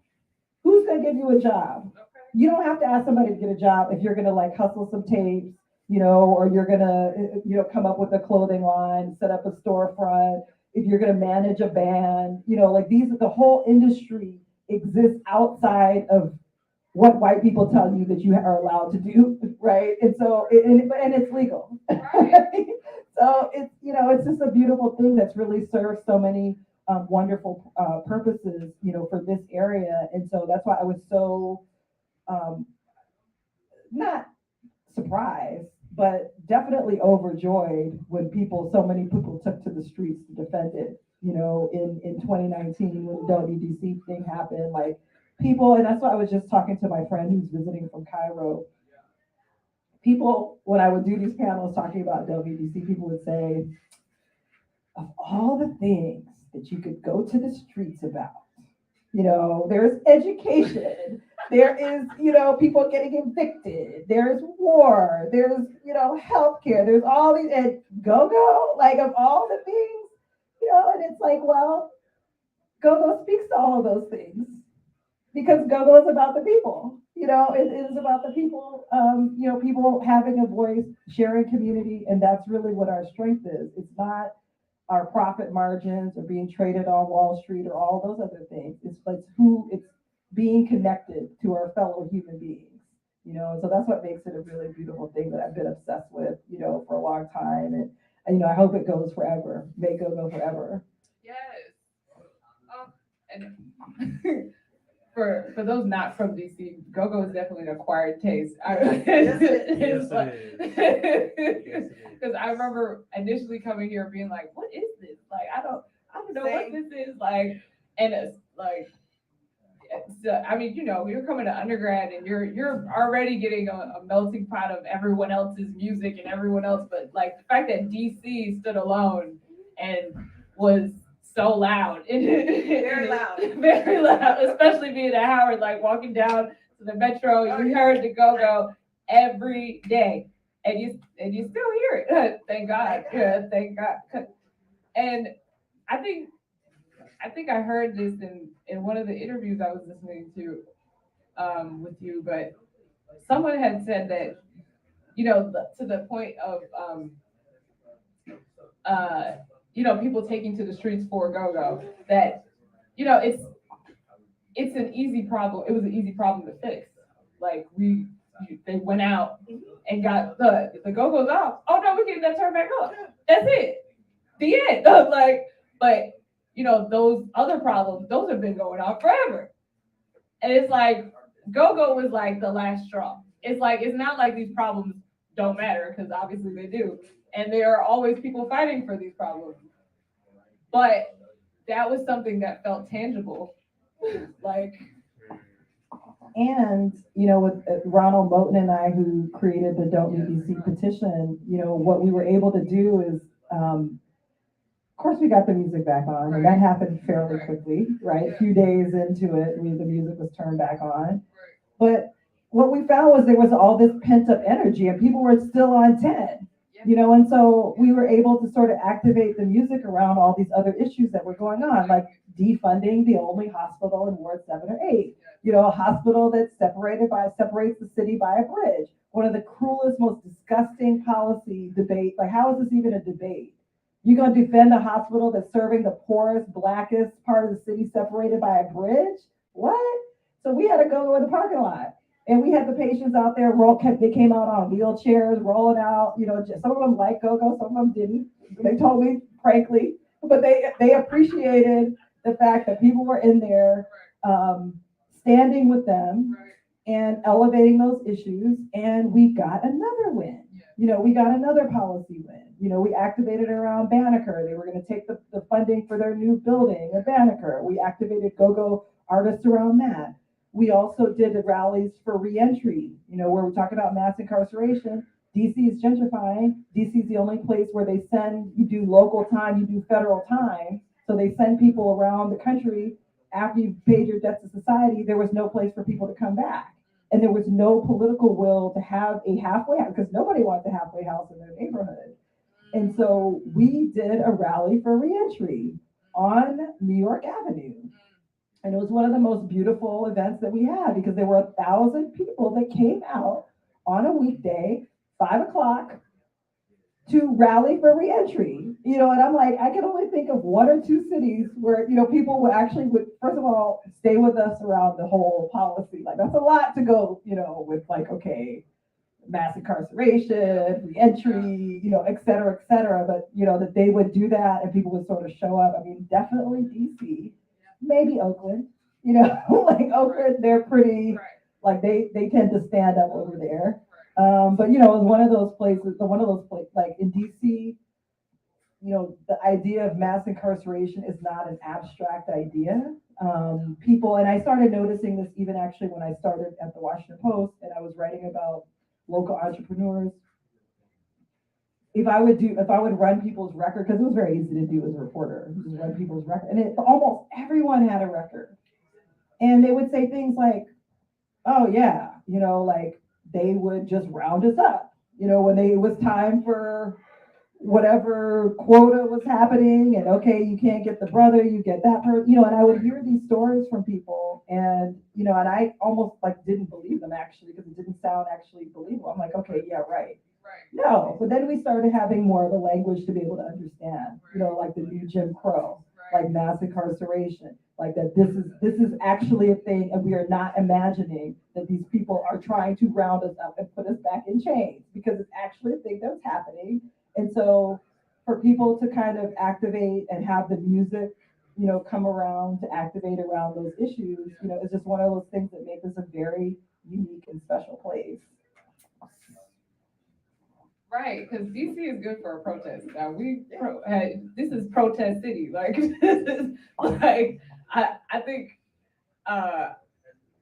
Who's going to give you a job? You don't have to ask somebody to get a job if you're going to like hustle some tapes, you know, or you're going to, you know, come up with a clothing line, set up a storefront, if you're going to manage a band, you know, like the whole industry exists outside of what white people tell you that you are allowed to do, right? And so, and it's legal. Right? So it's, you know, it's just a beautiful thing that's really served so many wonderful purposes, you know, for this area. And so that's why I was so not surprised, but definitely overjoyed when so many people took to the streets to defend it. You know, in 2019 when the WDC thing happened, like people, and that's why I was just talking to my friend who's visiting from Cairo. People, when I would do these panels talking about WDC, people would say, of all the things that you could go to the streets about, you know, there's education, there is, you know, people getting evicted, there's war, there's, you know, healthcare, there's all these, and go-go, like of all the things, you know, and it's like, well, go-go speaks to all of those things because go-go is about the people, you know, it is about the people, you know, people having a voice, sharing community, and that's really what our strength is. It's not our profit margins or being traded on Wall Street or all those other things. It's being connected to our fellow human beings, you know, and so that's what makes it a really beautiful thing that I've been obsessed with, you know, for a long time. And you know, I hope it goes forever. Make go forever. Yes. Oh, and for those not from DC, go-go is definitely an acquired taste. Yes, it Yes, it is. Because I remember initially coming here being like, "What is this? Like, I don't know what Same. this is like." And it's like, I mean, you're coming to undergrad and you're already getting a melting pot of everyone else's music and everyone else, but like the fact that DC stood alone and was so loud, Very loud. very loud, especially being at Howard, like walking down to the metro, Oh, you yeah. heard the go-go every day, and you still hear it. Thank God. Yeah, thank God. And I think I heard this in one of the interviews I was listening to with you, but someone had said that to the point of people taking to the streets for go-go, that it's an easy problem. It was an easy problem to fix. Like they went out and got the go-go's off. Oh no, we're getting that turned back up. That's it. The end. Like, but those other problems, those have been going on forever. And it's like go-go was like the last straw. It's like it's not like these problems don't matter, because obviously they do. And there are always people fighting for these problems. But that was something that felt tangible. Like, And, with Ronald Moten and I, who created the Don't Leave DC petition, what we were able to do is, of course, we got the music back on, and that happened fairly quickly, right? A few days into it, the music was turned back on. But what we found was there was all this pent up energy, and people were still on 10. And so we were able to sort of activate the music around all these other issues that were going on, like defunding the only hospital in Ward 7 or 8, a hospital that separates the city by a bridge. One of the cruelest, most disgusting policy debate. Like, how is this even a debate? You're going to defend a hospital that's serving the poorest, blackest part of the city separated by a bridge? What? So we had to go in the parking lot. And we had the patients out there, they came out on wheelchairs, rolling out, some of them liked go-go, some of them didn't. They told me, frankly, but they appreciated the fact that people were in there standing with them and elevating those issues. And we got another win. We got another policy win. We activated around Banneker. They were going to take the funding for their new building at Banneker. We activated go-go artists around that. We also did rallies for reentry, where we talk about mass incarceration. DC is gentrifying. DC is the only place where you do local time, you do federal time. So they send people around the country after you've paid your debt to society. There was no place for people to come back. And there was no political will to have a halfway house, because nobody wants a halfway house in their neighborhood. And so we did a rally for reentry on New York Avenue. And it was one of the most beautiful events that we had, because there were 1,000 people that came out on a weekday, 5 o'clock, to rally for reentry. And I'm like, I can only think of one or two cities where, people would first of all, stay with us around the whole policy. Like, that's a lot to go, with like, okay, mass incarceration, reentry, et cetera, et cetera. But, that they would do that and people would sort of show up. I mean, definitely DC. Maybe Oakland, like Oakland, they're pretty, like they tend to stand up over there. But it was one of those places, like in DC, the idea of mass incarceration is not an abstract idea. People, and I started noticing this even actually when I started at the Washington Post and I was writing about local entrepreneurs. If I would run people's record, because it was very easy to do as a reporter, just run people's record, and almost everyone had a record, and they would say things like, "Oh yeah," like they would just round us up, when it was time for whatever quota was happening, and okay, you can't get the brother, you get that person, and I would hear these stories from people, and and I almost like didn't believe them actually, because it didn't sound actually believable. I'm like, okay, yeah, right. No, but then we started having more of a language to be able to understand, like the new Jim Crow, like mass incarceration, like that this is actually a thing, and we are not imagining that these people are trying to round us up and put us back in chains, because it's actually a thing that's happening. And so for people to kind of activate and have the music come around to activate around those issues, it's just one of those things that make this a very unique and special place. Right, because DC is good for a protest. Now this is protest city. Like this is like I think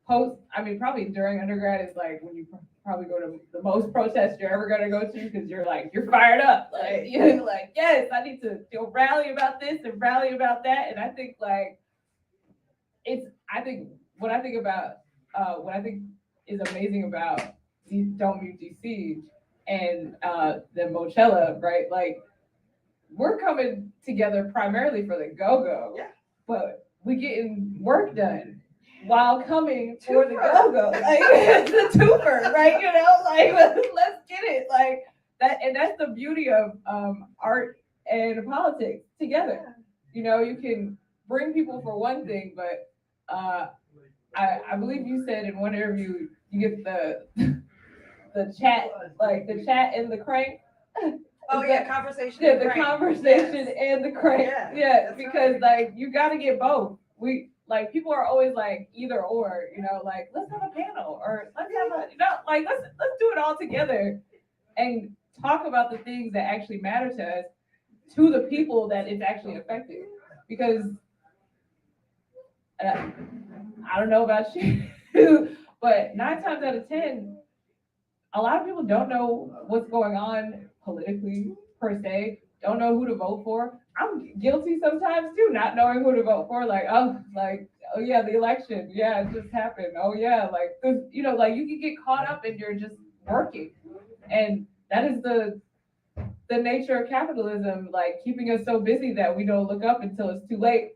probably during undergrad is like when you probably go to the most protests you're ever gonna go to because you're fired up. Like you're like, yes, I need to rally about this and rally about that. And I think like what I think is amazing about Don't Mute DC and the Mochella, right? Like we're coming together primarily for the go-go, Yeah. but we getting work done while coming for the go-go. Like it's a twofer, right? Like let's get it. Like that, and that's the beauty of art and politics together. You can bring people for one thing, but I believe you said in one interview you get the chat, like the chat and the crank. Oh yeah, conversation. Yeah, and the crank. conversation and the crank. Yeah, that's because right. like you got to get both. Like people are always like either or, like let's have a panel or let's have like let's do it all together and talk about the things that actually matter to us, to the people that it's actually affecting. Because I don't know about you, but 9 times out of 10, a lot of people don't know what's going on politically per se, don't know who to vote for. I'm guilty sometimes too, not knowing who to vote for. Like, oh yeah, the election, yeah, it just happened. Oh yeah, like like you can get caught up and you're just working, and that is the nature of capitalism, like keeping us so busy that we don't look up until it's too late.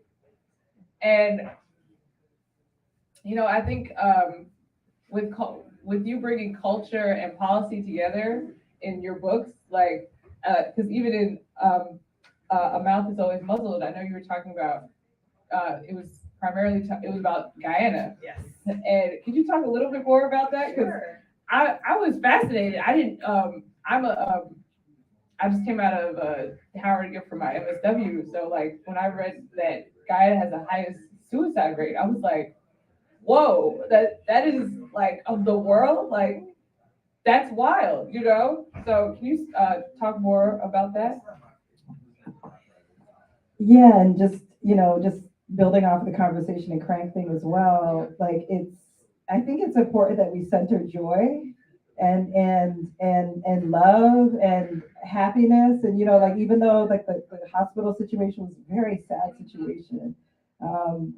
And I think with you bringing culture and policy together in your books, like because even in A Mouth Is Always Muzzled, I know you were talking about it was primarily it was about Guyana. Yes. And could you talk a little bit more about that? Because Sure. I was fascinated. I didn't I just came out of Howard Gift for my MSW, so like when I read that Guyana has the highest suicide rate, I was like, whoa, that is like of the world, like that's wild, So can you talk more about that? Yeah, and just building off of the conversation and crank thing as well, like I think it's important that we center joy and love and happiness. And like even though like the hospital situation was a very sad situation,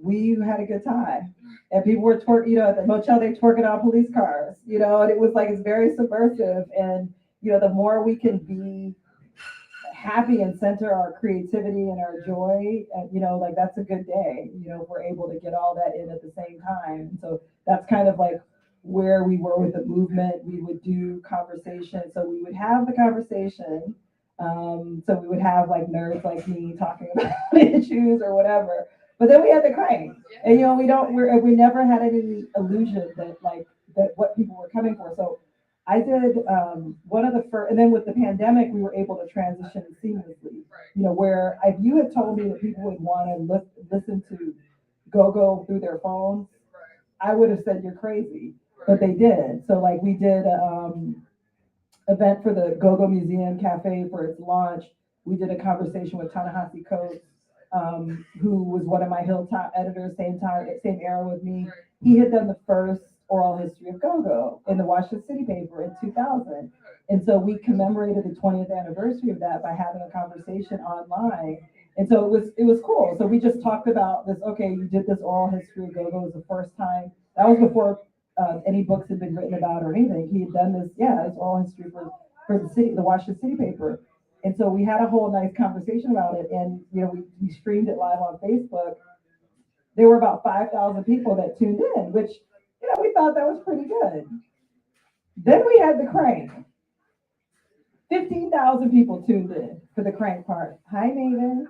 we had a good time. And people were at the motel, they twerking on police cars, and it was like it's very subversive. And the more we can be happy and center our creativity and our joy, and like that's a good day, if we're able to get all that in at the same time. And so that's kind of like where we were with the movement. We would do conversation, so we would have the conversation, so we would have like nerds like me talking about issues or whatever, but then we had the crank. And we never had any illusion that what people were coming for. So I did one of the first, and then with the pandemic, we were able to transition seamlessly. Where if you had told me that people would want to listen to go through their phones, I would have said you're crazy, but they did. So like we did event for the Go-Go Museum Cafe for its launch. We did a conversation with Ta-Nehisi Coates, who was one of my Hilltop editors, same era with me. He had done the first oral history of go-go in the Washington City paper in 2000. And so we commemorated the 20th anniversary of that by having a conversation online. And so it was cool. So we just talked about this, okay, you did this oral history of go-go. It was the first time. That was before any books had been written about or anything. He had done this, this oral history for the Washington City paper. And so we had a whole nice conversation about it. And, we streamed it live on Facebook. There were about 5,000 people that tuned in, which, we thought that was pretty good. Then we had the crank. 15,000 people tuned in for the crank part. Hi, Maven.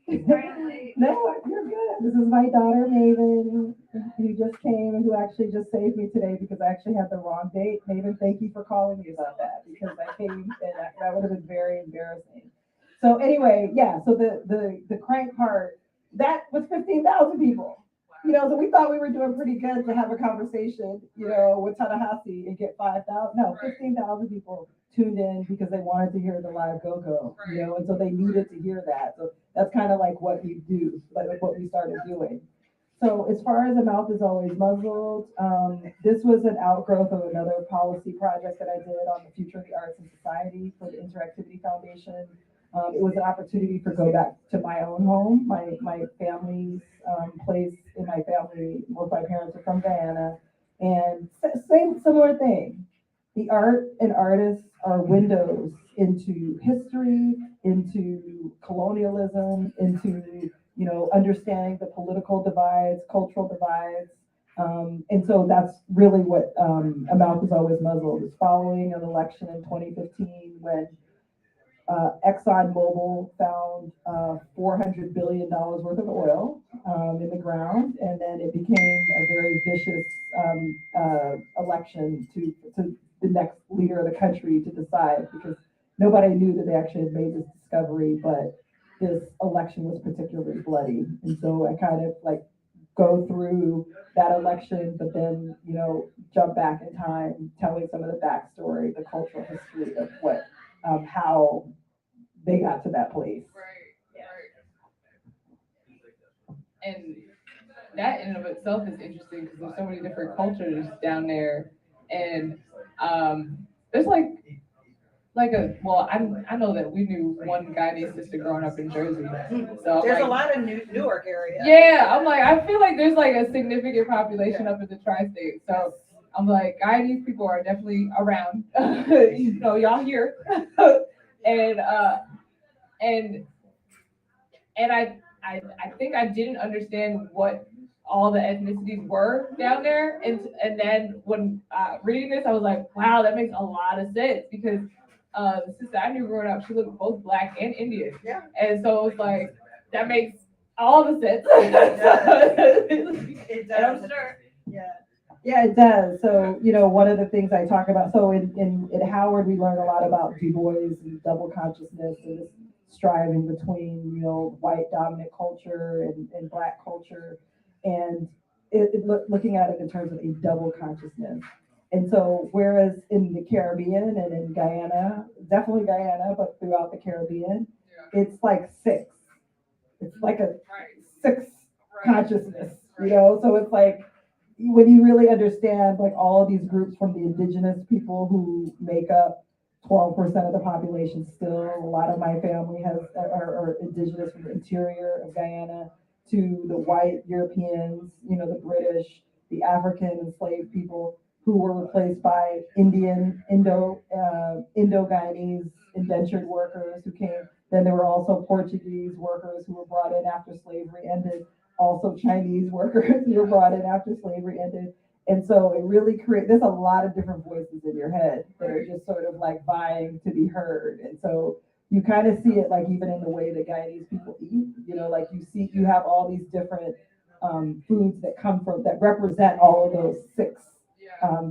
No, you're good. This is my daughter, Maven, who just came and who actually just saved me today because I actually had the wrong date. Maven, thank you for calling me about that because I came and that would have been very embarrassing. So anyway, yeah, so the crank part, that was 15,000 people. You know, so we thought we were doing pretty good to have a conversation, you know, with Tallahassee and get 5,000, no, 15,000 people tuned in because they wanted to hear the live go-go, you know, and so they needed to hear that. So that's kind of like what we do, like what we started doing. So as far as A Mouth is Always Muzzled, this was an outgrowth of another policy project that I did on the future of the arts and society for the Interactivity Foundation. It was an opportunity for go back to my own home, my family's place in my family. Both my parents are from Guyana, and same similar thing. The art and artists are windows into history, into colonialism, into understanding the political divides, cultural divides. And so that's really what A Mouth is Always Muzzled is following an election in 2015 when ExxonMobil found $400 billion worth of oil in the ground, and then it became a very vicious election to the next leader of the country to decide, because nobody knew that they actually had made this discovery, but this election was particularly bloody. And so I kind of like go through that election, but then, jump back in time, telling some of the backstory, the cultural history of how they got to that place. Right. And that in and of itself is interesting because there's so many different cultures down there, and there's I know that we knew one Guyanese sister growing up in Jersey, so There's a lot of Newark area. Yeah, I'm like, I feel like there's like a significant population up in the tri-state, so I'm like, Guyanese people are definitely around. Y'all here, and I think I didn't understand what all the ethnicities were down there, and then when reading this, I was like, wow, that makes a lot of sense because the sister I knew growing up, she looked both Black and Indian, Yeah. and so it's like that makes all the sense. It does. And I'm sure. Yeah. Yeah, it does. So, one of the things I talk about, so in Howard, we learn a lot about Du Bois and double consciousness and this striving between, white dominant culture and Black culture, and looking at it in terms of a double consciousness. And so, whereas in the Caribbean and in Guyana, definitely Guyana, but throughout the Caribbean, it's like six. It's like a six consciousness, So it's like, when you really understand like all of these groups from the indigenous people who make up 12% of the population still, a lot of my family are indigenous from the interior of Guyana, to the white Europeans, the British, the African enslaved people who were replaced by Indo-Guyanese indentured workers who came. Then there were also Portuguese workers who were brought in after slavery ended, also Chinese workers who were brought in after slavery ended. And so it really there's a lot of different voices in your head that are just sort of like vying to be heard. And so you kind of see it like even in the way that Guyanese people eat, like you have all these different foods that that represent all of those six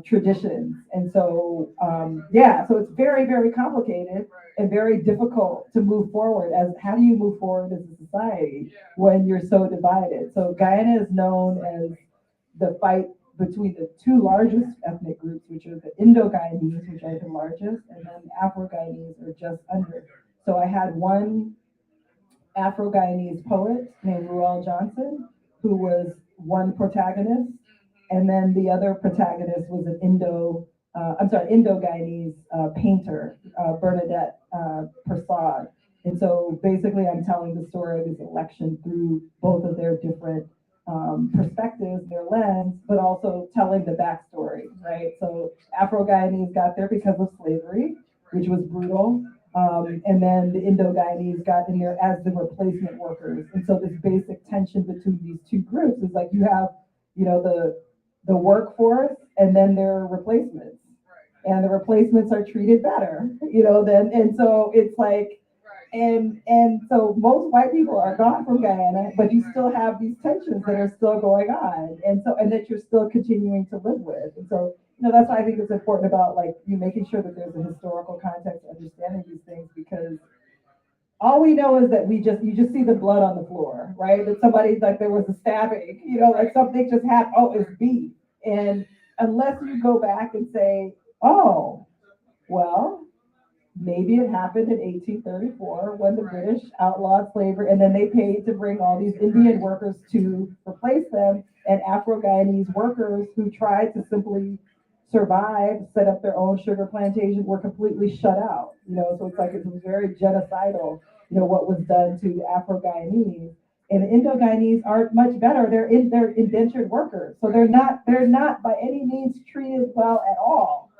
traditions. And so, so it's very, very complicated and very difficult to move forward. How do you move forward as a society when you're so divided? So Guyana is known as the fight between the two largest ethnic groups, which are the Indo-Guyanese, which are the largest, and then Afro-Guyanese are just under. So I had one Afro-Guyanese poet named Ruel Johnson, who was one protagonist, and then the other protagonist was an Indo-Guyanese painter, Bernadette Prasad. And so basically I'm telling the story of this election through both of their different perspectives, their lens, but also telling the backstory, right? So Afro-Guyanese got there because of slavery, which was brutal. And then the Indo-Guyanese got in there as the replacement workers. And so this basic tension between these two groups is like you have, the workforce, and then there are replacements. And the replacements are treated better, and so it's like, and so most white people are gone from Guyana, but you still have these tensions that are still going on, and that you're still continuing to live with. And so, that's why I think it's important about like you making sure that there's a historical context, understanding these things, because all we know is that you just see the blood on the floor, right? That somebody's like, there was a stabbing, like something just happened. Oh, it's beef. And unless you go back and say, oh, well, maybe it happened in 1834 when the British outlawed slavery, and then they paid to bring all these Indian workers to replace them, and Afro-Guyanese workers who tried to simply survive, set up their own sugar plantation, were completely shut out. So it's like it was very genocidal, what was done to Afro-Guyanese. And the Indo-Guyanese aren't much better. They're indentured workers, so they're not by any means treated well at all.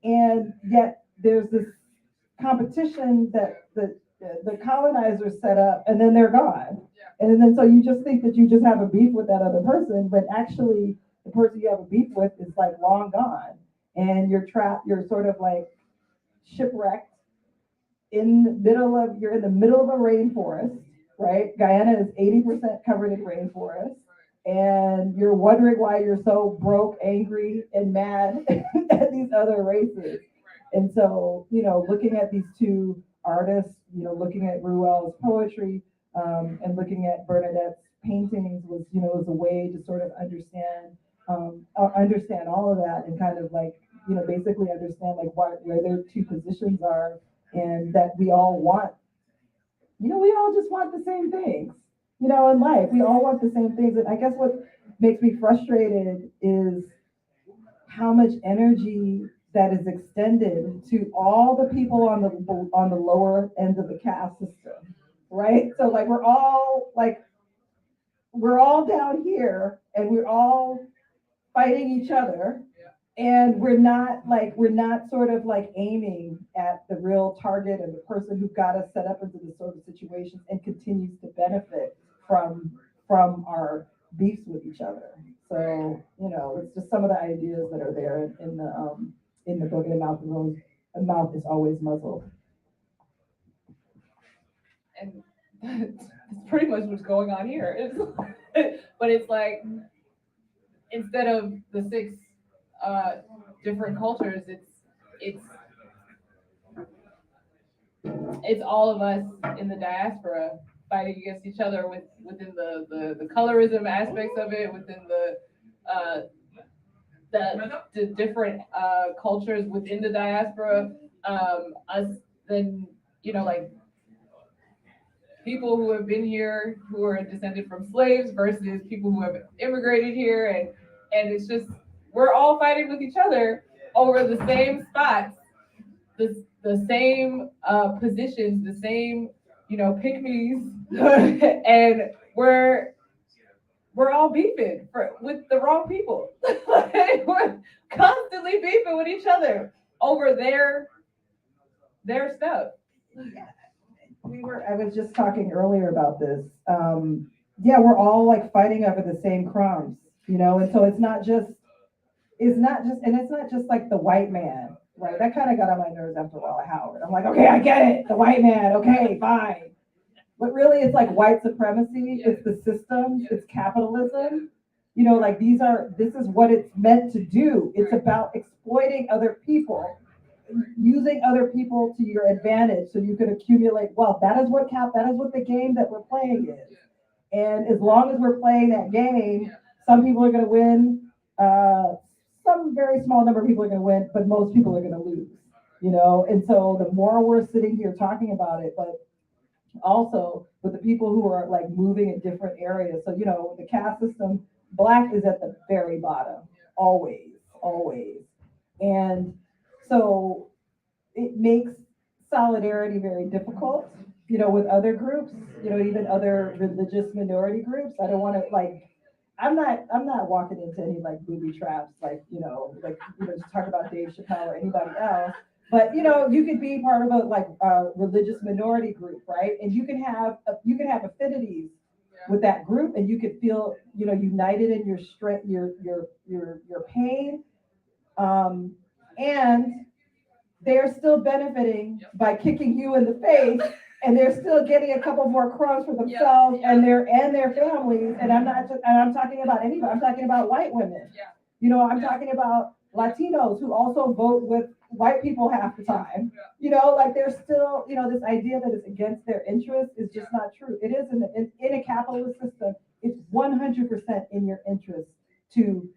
And yet there's this competition that the colonizers set up, and then they're gone. And then so you just think that you just have a beef with that other person, but actually the person you have a beef with is like long gone, and you're trapped. You're sort of like shipwrecked you're in the middle of a rainforest, right? Guyana is 80% covered in rainforest, and you're wondering why you're so broke, angry, and mad at these other races. And so, looking at these two artists, looking at Ruel's poetry, and looking at Bernadette's paintings was a way to sort of understand all of that, and kind of like, basically understand like where their two positions are, and that we all want, we all just want the same things, in life. We all want the same things. And I guess what makes me frustrated is how much energy that is extended to all the people on the lower end of the caste system, right? So like we're all down here, and we're all fighting each other, and we're not sort of like aiming at the real target and the person who got us set up into this sort of situations and continues to benefit from our beefs with each other. So it's just some of the ideas that are there in the book. And a mouth is always muzzled. And that's pretty much what's going on here. But it's like, instead of the six different cultures, it's all of us in the diaspora fighting against each other within the colorism aspects of it, within the different cultures within the diaspora. Us then, like people who have been here who are descended from slaves versus people who have immigrated here, and it's just, we're all fighting with each other over the same spots, the same positions, the same pick-me's, and we're all beefing with the wrong people. We're constantly beefing with each other over their stuff. I was just talking earlier about this. We're all like fighting over the same crumbs, and so it's not just like the white man, right? That kind of got on my nerves after a while, Howard. I'm like, okay, I get it, the white man, okay, fine. But really it's like white supremacy, it's the system, it's capitalism. This is what it's meant to do. It's about exploiting other people, using other people to your advantage so you can accumulate wealth. That is what the game that we're playing is. And as long as we're playing that game, some people are going to win, some very small number of people are going to win, but most people are going to lose, And so the more we're sitting here talking about it, but also with the people who are like moving in different areas. So, the caste system, Black is at the very bottom, always. And so it makes solidarity very difficult, with other groups, even other religious minority groups. I don't want to I'm not walking into any like booby traps, just talk about Dave Chappelle or anybody else. But you could be part of a religious minority group, right? And you can have affinities with that group, and you could feel united in your strength, your pain, and they're still benefiting by kicking you in the face, and they're still getting a couple more crumbs for themselves and their families. And I'm talking about anybody. I'm talking about white women. I'm talking about Latinos who also vote with white people half the time. Like there's still, this idea that it's against their interest is just not true. It is in a capitalist system, it's 100% in your interest to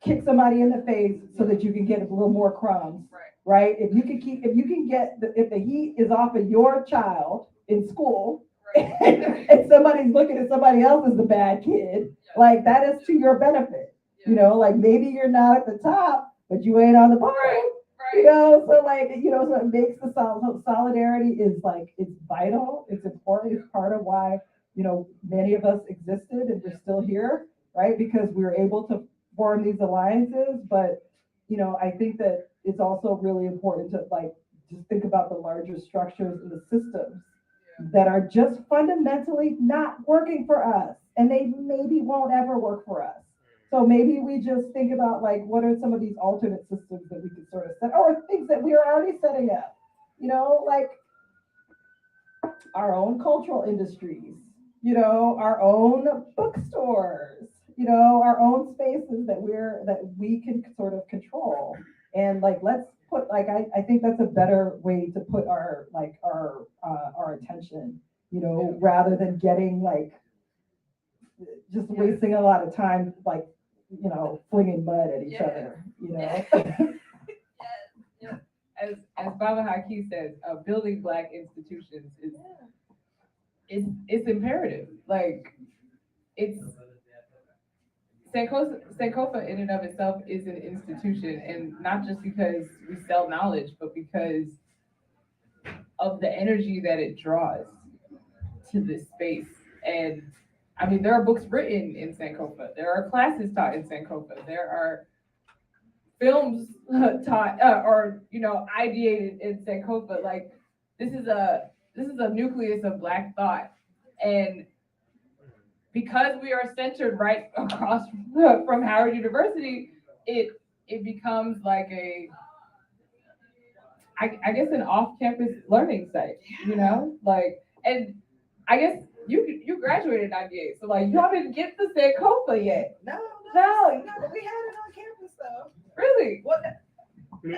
kick somebody in the face so that you can get a little more crumbs, right? If you can get, if the heat is off of your child in school, and somebody's looking at somebody else as the bad kid, like that is to your benefit. Like maybe you're not at the top, but you ain't on the bottom. So like, so it makes the solidarity is like, it's vital, it's important, it's part of why, many of us existed and we're still here, right? Because we were able to form these alliances. But, I think that it's also really important to like, just think about the larger structures and the systems that are just fundamentally not working for us. And they maybe won't ever work for us. So maybe we just think about like, what are some of these alternate systems that we could sort of set, or things that we are already setting up, like our own cultural industries, our own bookstores, our own spaces that we can sort of control. And like, let's put like, I think that's a better way to put our attention, rather than getting like, just wasting a lot of time, like, flinging mud at each other, As Baba Haki says, building Black institutions is imperative. Like, it's Sankofa in and of itself is an institution, and not just because we sell knowledge, but because of the energy that it draws to this space. And I mean, there are books written in Sankofa. There are classes taught in Sankofa. There are films taught or ideated in Sankofa. Like this is a nucleus of Black thought, and because we are centered right across from Howard University, it becomes like I guess an off-campus learning site. Like, and I guess you graduated in '98, so like y'all didn't get the Sankofa yet. No, but we had it on campus though. Really? What?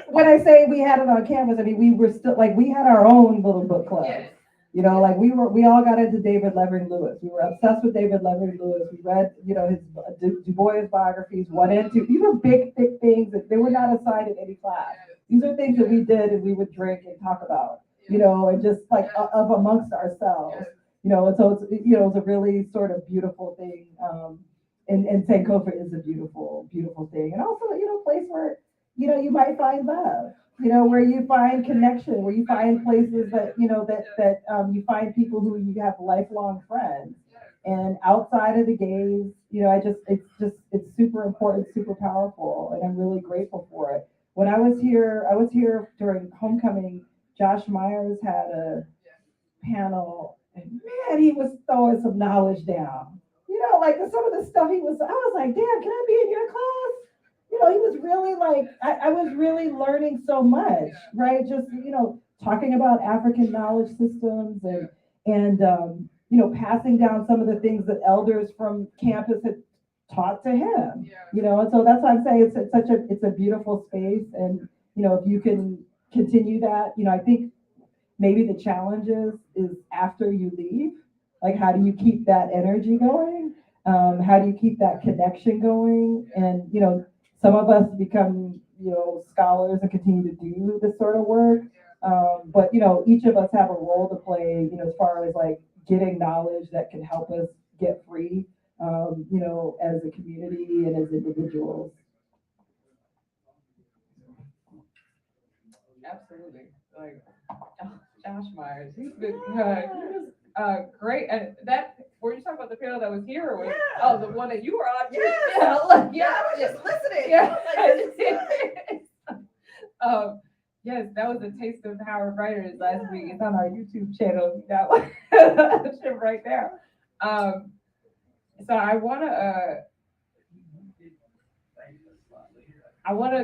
When I say we had it on campus, I mean we were still like, we had our own little book club. Yes. Like we all got into David Levering Lewis. We were obsessed with David Levering Lewis. We read, his Du Bois biographies, 1 and 2. These were big, thick things that they were not assigned in any class. These are things that we did and we would drink and talk about, and just like up amongst ourselves, and so it's, it's a really sort of beautiful thing. And Sankofa is a beautiful, beautiful thing. And also, a place where, you might find love, where you find connection, where you find places that, that you find people who you have lifelong friends. And outside of the gays, it's super important, super powerful. And I'm really grateful for it. When I was here during homecoming, Josh Myers had a panel, and man, he was throwing some knowledge down. Like some of the stuff I was like, damn, can I be in your class? He was really like, I was really learning so much, right? Just, talking about African knowledge systems and passing down some of the things that elders from campus had taught to him, and so that's why I'm saying it's a beautiful space. And, if you can continue that, I think maybe the challenge is after you leave, like, how do you keep that energy going? How do you keep that connection going? And, some of us become, scholars and continue to do this sort of work. But, each of us have a role to play, as far as like getting knowledge that can help us get free, as a community and as individuals. Absolutely. Like Josh Myers, he's been great. And that, were you talking about the panel that was here, or was, oh, the one that you were on? Yes. Yeah, I was just listening. Yeah. Like, Yes, that was a taste of Howard Writers last week. It's on our YouTube channel. That one shit right there. So I wanna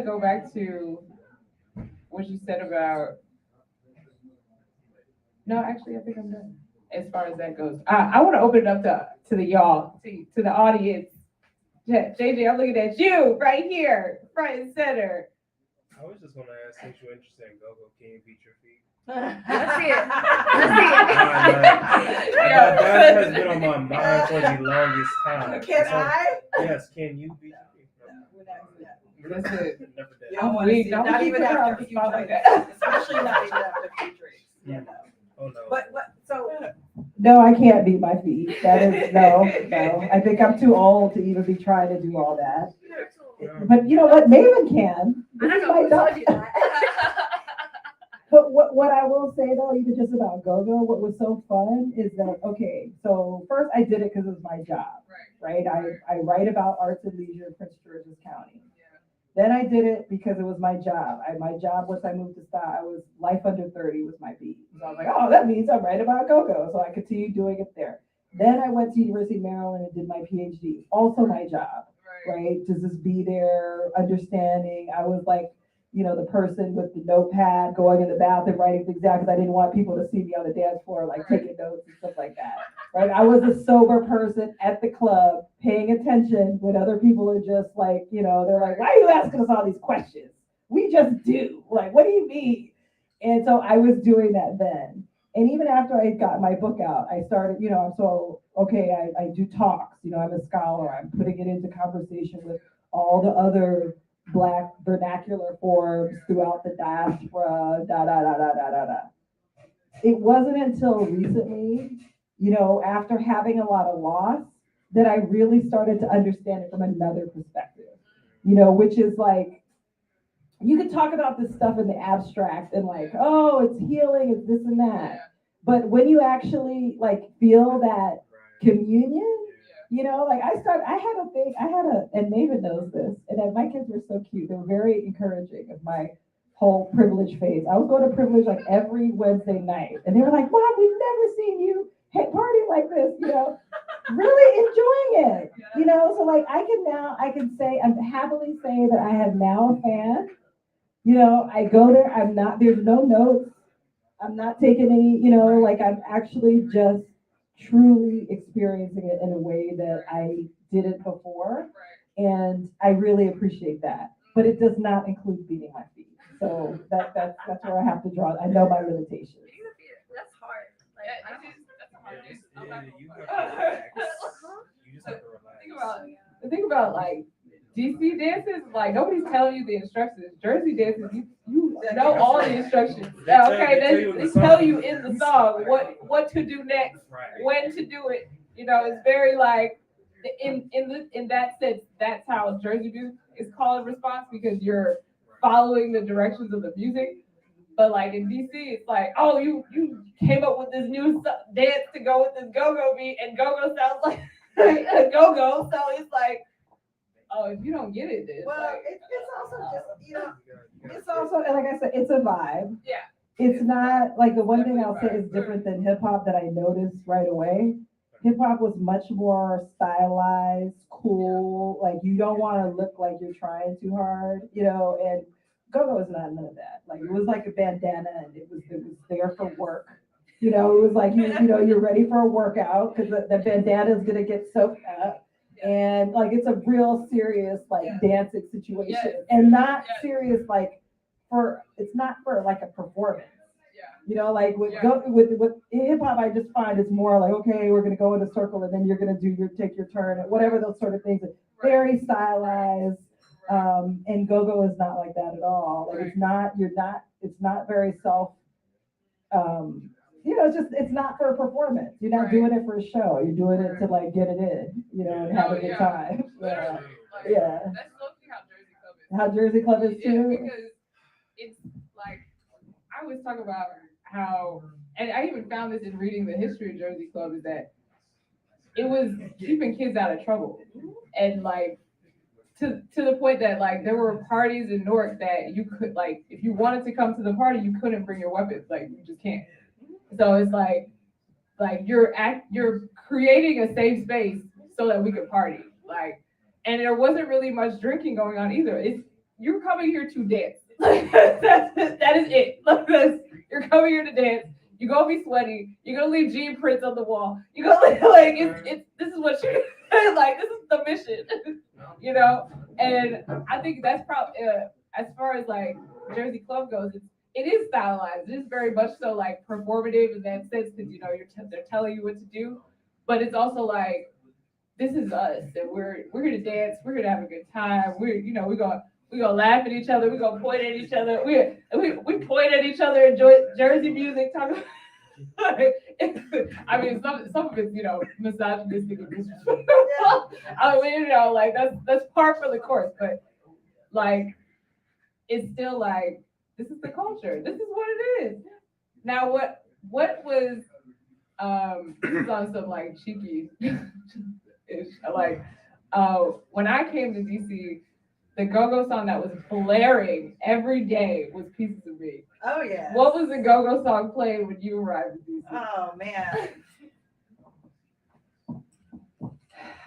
go back to what you said about. No, actually, I think I'm done as far as that goes. I want to open it up to the y'all, to the audience. JJ, I'm looking at you right here, front and center. I was just gonna ask, since you're interested in go-go, can you beat your feet? Let's see it. That has been on my mind for the longest time. Can So, I? Yes, can you beat your feet? That's it. Never did. You don't want to see it. Don't Not you even put her on after a the few spot like drinks. that. Especially not even after a few drinks. You know. Oh no. But what? So No, I can't beat my feet. That is, no. I think I'm too old to even be trying to do all that. But you know what? Maven can. This is my daughter. But what I will say though, even just about go-go, what was so fun is that, okay, so first I did it because it was my job, right? I write about arts and leisure in Prince George's County. Then I did it because it was my job. My job, once I moved to Style, I was Life Under 30 was my beat. So I was like, oh, that means I'm right about go-go. So I continued doing it there. Then I went to University of Maryland and did my PhD, also my job, right? To just be there, understanding. I was like, you know, the person with the notepad going in the bathroom writing things down because I didn't want people to see me on the dance floor, like taking notes and stuff like that, right? I was a sober person at the club paying attention when other people are just like, you know, they're like, why are you asking us all these questions? We just do. Like, what do you mean? And so I was doing that then. And even after I got my book out, I started, you know, so, okay, I do talks, you know, I'm a scholar, I'm putting it into conversation with all the other Black vernacular forms throughout the diaspora, da. It wasn't until recently, you know, after having a lot of loss, that I really started to understand it from another perspective, you know, which is like, you can talk about this stuff in the abstract and like, oh, it's healing, it's this and that. But when you actually like feel that communion, you know, like I had a, and Maven knows this, and my kids were so cute. They were very encouraging of my whole privilege phase. I was going to privilege like every Wednesday night, and they were like, Mom, we've never seen you party like this, you know, really enjoying it, you know. So like I can say, I'm happily saying that I have now a fan. You know, I go there, there's no notes, I'm not taking any, you know, like I'm actually just truly experiencing it in a way that I didn't before. And I really appreciate that. But it does not include beating my feet. So that's where I have to draw. I know my limitations. that's hard. Like, I don't Yeah, you have to relax. You just have to relax. Think about like DC dances, like nobody's telling you the instructions. Jersey dances, you know all the instructions. They tell you in the song what to do next, when to do it. You know, it's very like in that sense, that's how Jersey music is called in response because you're following the directions of the music. But like in DC, it's like, oh, you came up with this new dance to go with this go-go beat, and go-go sounds like a go-go. So it's like, oh, if you don't get it, then well, like, it's also just, you know, It's also, and like I said, it's a vibe. yeah. It's not like the one thing I'll say is different than hip hop that I noticed right away. Hip hop was much more stylized, cool. Like you don't want to look like you're trying too hard, you know. And go-go is not none of that. Like it was like a bandana, and it was there for work. You know, it was like you know you're ready for a workout because the bandana is gonna get soaked up, and like it's a real serious like dancing situation, and not serious like it's not for like a performance. You know, like with hip hop, I just find it's more like, okay, we're gonna go in a circle and then you're gonna take your turn and whatever those sort of things. It's very stylized. And go-go is not like that at all. Like it's not very you know, it's not for a performance. You're not doing it for a show. You're doing it to like get it in, you know, and have a good time. Yeah. Yeah. That's mostly how Jersey Club is. How Jersey Club is Yeah, too. because it's like I always talk about how, and I even found this in reading the history of Jersey Club, is that it was keeping kids out of trouble, and like to the point that like there were parties in Newark that you could like if you wanted to come to the party you couldn't bring your weapons, like you just can't. So it's like you're creating a safe space so that we could party, like, and there wasn't really much drinking going on either. You're coming here to dance. That is it. You're coming here to dance. You're gonna be sweaty. You're gonna leave jean prints on the wall. You're gonna like this is what you like. This is the mission, you know. And I think that's probably as far as like Jersey Club goes, it is stylized. It is very much so like performative in that sense because you know they're telling you what to do, but it's also like this is us and we're here to dance. We're here to have a good time. We're gonna laugh at each other. We're gonna point at each other. We point at each other. Enjoy Jersey music. Talk about. I mean, some of it's misogynistic and disrespectful. I mean, like that's par for the course, but like it's still like this is the culture. This is what it is. Now, what was this is on some like cheeky ish like when I came to DC, the go-go song that was blaring every day was Pieces of Me. Oh yeah. What was the go-go song playing when you arrived in DC? Oh man.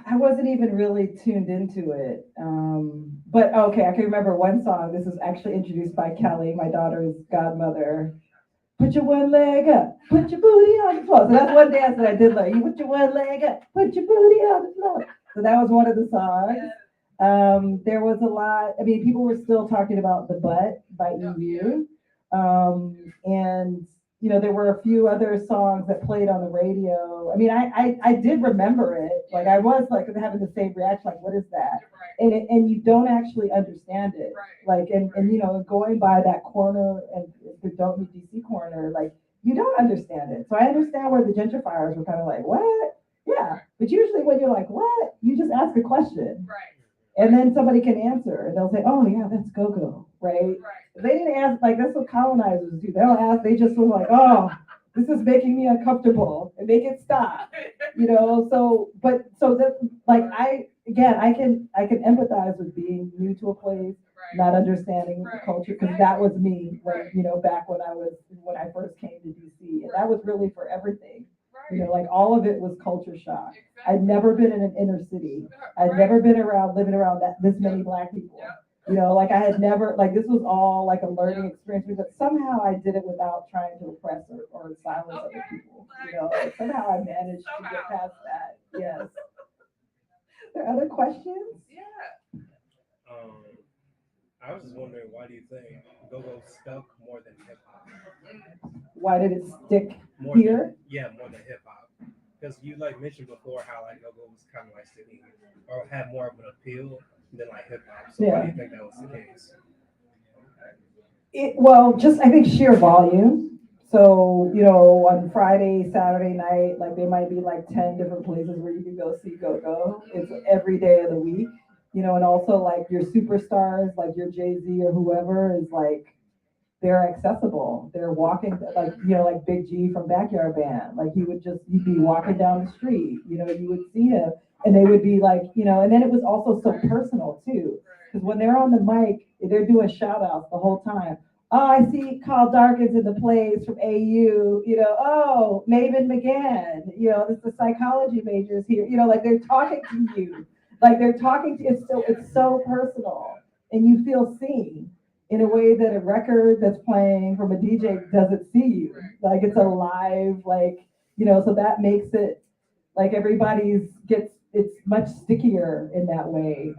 I wasn't even really tuned into it. But okay, I can remember one song. This was actually introduced by Kelly, my daughter's godmother. Put your one leg up, put your booty on the floor. So that's one dance that I did learn. You put your one leg up, put your booty on the floor. So that was one of the songs. There was a lot, I mean, people were still talking about The Butt by EU. And there were a few other songs that played on the radio. I mean, I did remember it. Like I was like having the same reaction, like, what is that? And you don't actually understand it. Like, and going by that corner and the Don't Meet DC corner, like you don't understand it. So I understand where the gentrifiers were kind of like, what? Yeah. But usually when you're like, what? You just ask a question. And then somebody can answer and they'll say, oh yeah, that's go-go, right? They didn't ask, like that's what colonizers do. They don't ask, they just were like, oh, this is making me uncomfortable and make it stop. So that like I can empathize with being new to a place, not understanding the culture, because that was me when, back when I first came to DC. And that was really for everything. Like all of it was culture shock. I'd never been in an inner city. I'd never been living around this many Black people. Like I had never, like this was all like a learning experience, but somehow I did it without trying to oppress or silence other people. Somehow I managed to get past that. Yes. Are there other questions? Yeah. I was just wondering, why do you think go-go stuck more than hip hop? Why did it stick More here? More than hip hop. Because you like mentioned before how like go-go was kind of like sticking or had more of an appeal than like hip hop. So why do you think that was the case? Well, just I think sheer volume. So, on Friday, Saturday night, like there might be like 10 different places where you can go see go-go. It's every day of the week, and also like your superstars, like your Jay-Z or whoever is like, they're accessible. They're walking like Big G from Backyard Band. Like he'd be walking down the street, you would see him and they would be like, and then it was also so personal too. Because when they're on the mic, they're doing shout outs the whole time. Oh, I see Carl Darkins in the plays from AU, oh, Maven McGann, it's the psychology majors here, like they're talking to you. Like they're talking to it's so personal and you feel seen in a way that a record that's playing from a DJ doesn't see you. Like it's a live, so that makes it like it's much stickier in that way.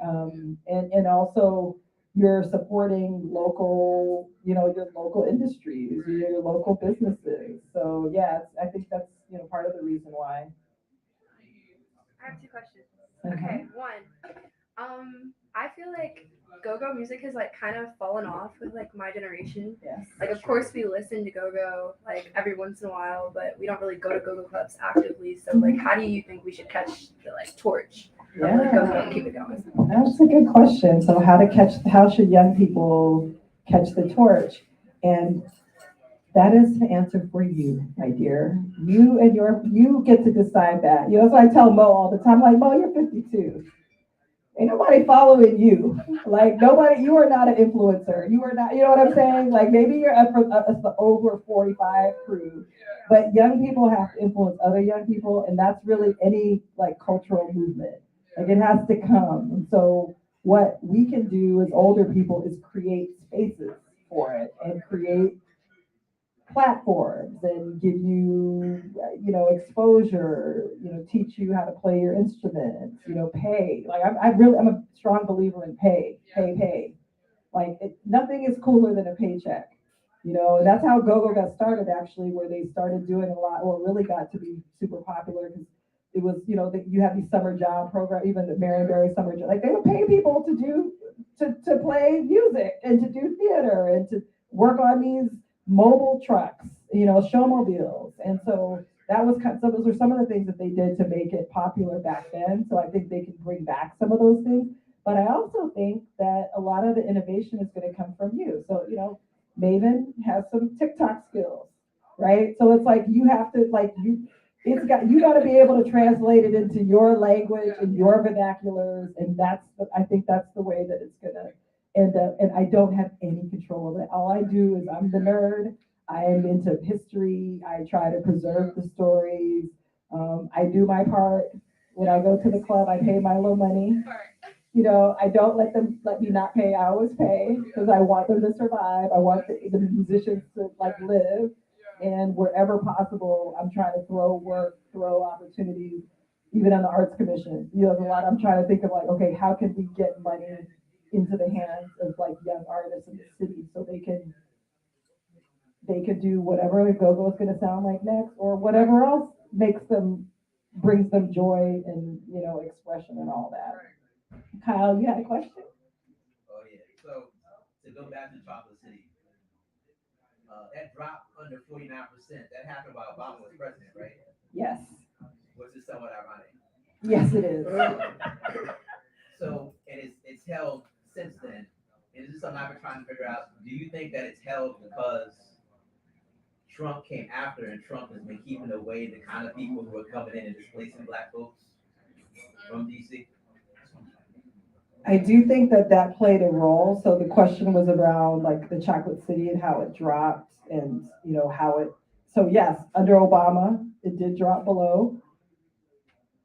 And also you're supporting local, your local industries, your local businesses. So yeah, I think that's, part of the reason why. I have two questions. Okay, one, I feel like go-go music has like kind of fallen off with like my generation. Yes. Like of course we listen to go-go like every once in a while, but we don't really go to go-go clubs actively. So like how do you think we should catch the like torch of like go-go and keep it going? That's a good question. So how should young people catch the torch? And that is the answer for you, my dear. You get to decide that. So I tell Mo all the time, like, Mo, you're 52. Ain't nobody following you. Like nobody, you are not an influencer. You are not, you know what I'm saying? Like maybe you're up for the over 45 crew, but young people have to influence other young people. And that's really any like cultural movement. Like it has to come. And so what we can do as older people is create spaces for it and create platforms and give you, exposure, teach you how to play your instruments, pay. Like I'm a strong believer in pay. Like, nothing is cooler than a paycheck. And that's how go-go got started, actually, where they started doing a lot, or really got to be super popular, because it was, that you have these summer job programs, even the Maryberry summer job, like they would pay people to play music and to do theater and to work on these mobile trucks, showmobiles. And so that was so those were some of the things that they did to make it popular back then. So I think they can bring back some of those things. But I also think that a lot of the innovation is going to come from you. So, Maven has some TikTok skills, right? So it's like you have to you got to be able to translate it into your language and your vernaculars, and I think that's the way that it's gonna end up. And I don't have any control of it. All I do is I'm the nerd. I am into history. I try to preserve the stories. I do my part. When I go to the club, I pay my little money. I don't let me not pay. I always pay because I want them to survive. I want the musicians to live. And wherever possible, I'm trying to throw opportunities, even on the Arts Commission. There's a lot I'm trying to think of okay, how can we get money into the hands of young artists in the city so they can do whatever the go-go is going to sound like next, or whatever else brings them joy and expression and all that. Kyle, you had a question? Oh yeah. So to go back to Chocolate City, that drop under 49%, that happened while Obama was president, right? Yes. Which is somewhat ironic. Yes, it is. So, and it's held since then. And this is something I've been trying to figure out. Do you think that it's held because Trump came after, and Trump has been keeping away the kind of people who are coming in and displacing Black folks from DC? I do think that played a role. So the question was around the Chocolate City and how it dropped, and how it. So yes, under Obama, it did drop below.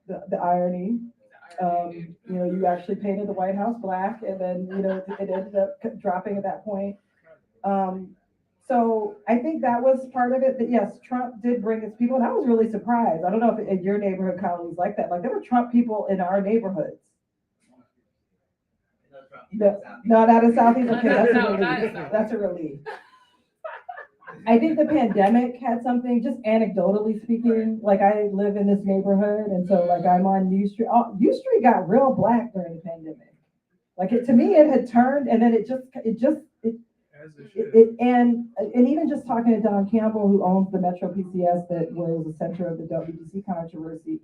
The irony, you actually painted the White House black, and then it ended up dropping at that point. So I think that was part of it. That yes, Trump did bring his people, and I was really surprised. I don't know if in your neighborhood, Kyle, was like that. There were Trump people in our neighborhoods. No, not in Southeast. Okay, that's a relief. That's a relief. I think the pandemic had something, just anecdotally speaking. I live in this neighborhood, and so I'm on U Street. U Street got real black during the pandemic. To me, it had turned, and then and even just talking to Don Campbell, who owns the Metro PCS that was the center of the WBC controversy.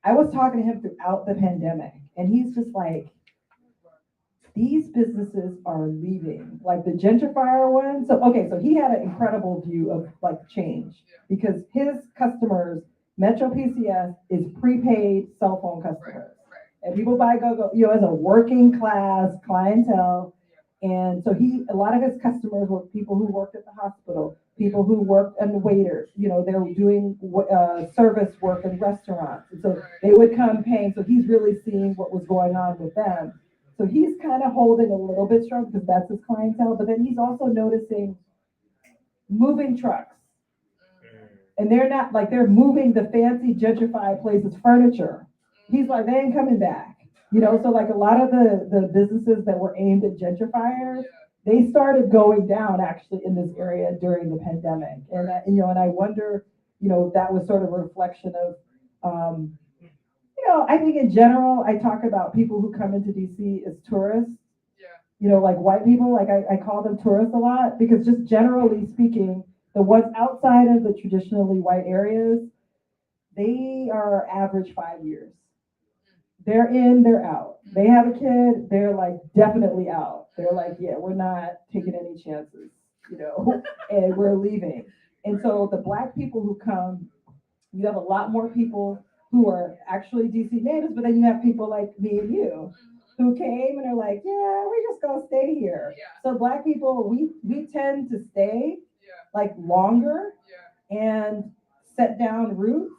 I was talking to him throughout the pandemic, and he's just these businesses are leaving, the gentrifier one. So he had an incredible view of change, because his customers, Metro PCS, is prepaid cell phone customers. And people buy go-go, as a working class clientele. And so a lot of his customers were people who worked at the hospital, people who worked as waiters, they were doing service work in restaurants. And so they would come paying. So he's really seeing what was going on with them. So he's kind of holding a little bit strong because that's his clientele, but then he's also noticing moving trucks. And they're not they're moving the fancy gentrified places furniture. He's they ain't coming back. So a lot of the businesses that were aimed at gentrifiers, they started going down actually in this area during the pandemic. And and I wonder, that was sort of a reflection of I think in general, I talk about people who come into DC as tourists. White people, I call them tourists a lot, because just generally speaking, the ones outside of the traditionally white areas, they are average 5 years. They're in, they're out. They have a kid, they're definitely out. They're yeah, we're not taking any chances, and we're leaving. And so the Black people who come, you have a lot more people who are actually DC natives, but then you have people like me and you who came and are yeah, we're just gonna stay here. So Black people, we tend to stay longer and set down roots,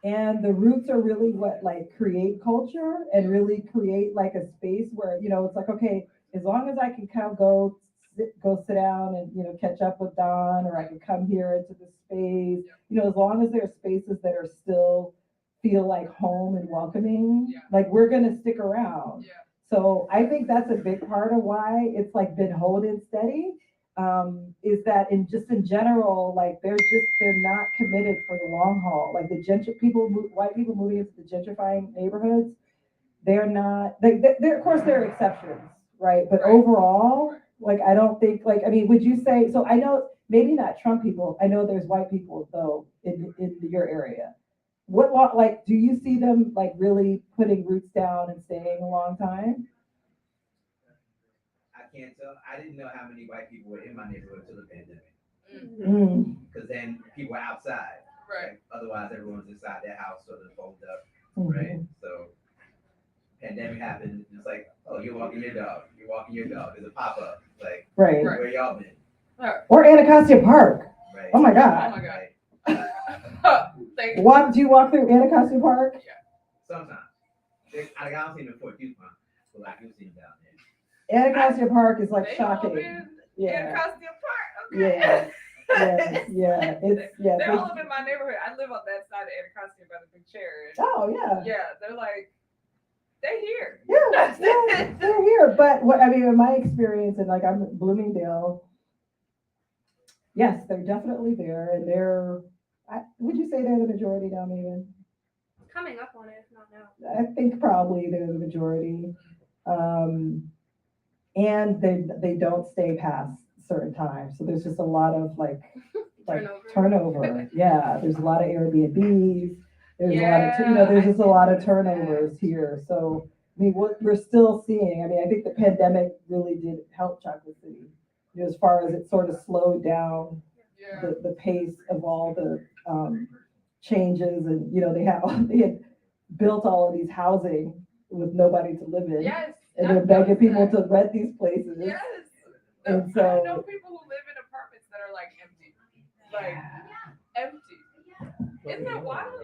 and the roots are really what create culture and really create a space where it's okay, as long as I can go sit down and catch up with Don, or I can come here into the space, as long as there are spaces that are still feel home and welcoming, we're gonna stick around. So I think that's a big part of why it's like been holding steady. Is that in general, like they're not committed for the long haul. Like the white people moving into the gentrifying neighborhoods, they're not. Of course there are exceptions, right? But Right. overall, like I don't think like I mean, would you say? So I know maybe not Trump people. I know there's white people though in your area. Like do you see them like really putting roots down and staying a long time? I can't tell. I didn't know how many white people were in my neighborhood until the pandemic. Mm, Because then people were outside. Right. Like, otherwise, everyone's inside their house sort of folded up, mhm. right? So, pandemic happened. It's like, oh, you're walking your dog. You're walking your dog. There's a pop up. Like, Right. Right. where y'all been? Or Anacostia Park. Right. Oh my Oh God. my God. Right. Thank you. Do you walk through Anacostia Park? Sometimes. I don't see them in Fort Houston, but like you've seen down there. Anacostia Park is like They all shocking. been Yeah. Anacostia Park. Okay. Yeah. Yeah. It's yeah. They're big- all up in my neighborhood. I live on that side of Anacostia by the big chair. And Oh yeah. yeah, they're like, they here. Yeah, they're here. But what I mean, in my experience, and like I'm in Bloomingdale, yes, they're definitely there, and would you say they're the majority now, Megan? Coming up on it, if not now. I think probably they're the majority. And they don't stay past certain times. So there's just a lot of like turnover. Yeah, there's a lot of Airbnbs. There's a lot of, there's just a lot of turnovers here. So I mean, what we're still seeing, I mean, I think the pandemic really did help Chocolate City, as far as it sort of slowed down Yeah. the pace of all the changes, and they had built all of these housing with nobody to live in, Yes. and they're I've begging noticed people that. to rent these places. Yes. And I so- know people who live in apartments that are like empty. Like empty. Isn't that wild?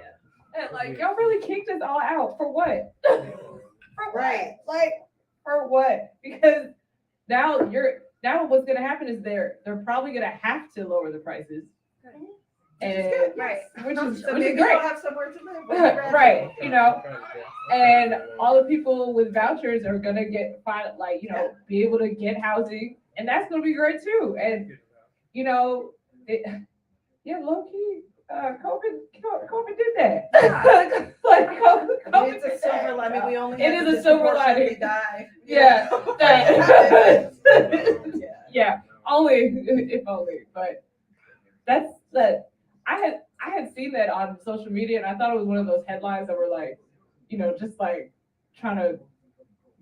And like y'all really kicked us all out for what? For what? Like for what? Because now what's gonna happen is they're probably gonna have to lower the prices. And Right. which is So which maybe is great. they'll have somewhere to live. when you graduate. Right, and all the people with vouchers are gonna be able to get housing, and that's gonna be great too. And low key, COVID did that. Like COVID It's did a silver that. lining. We only It had is to a silver disproportionately lining. die. Yeah, that. Yeah. Yeah, only if only, but that's that. I had seen that on social media, and I thought it was one of those headlines that were like, just like trying to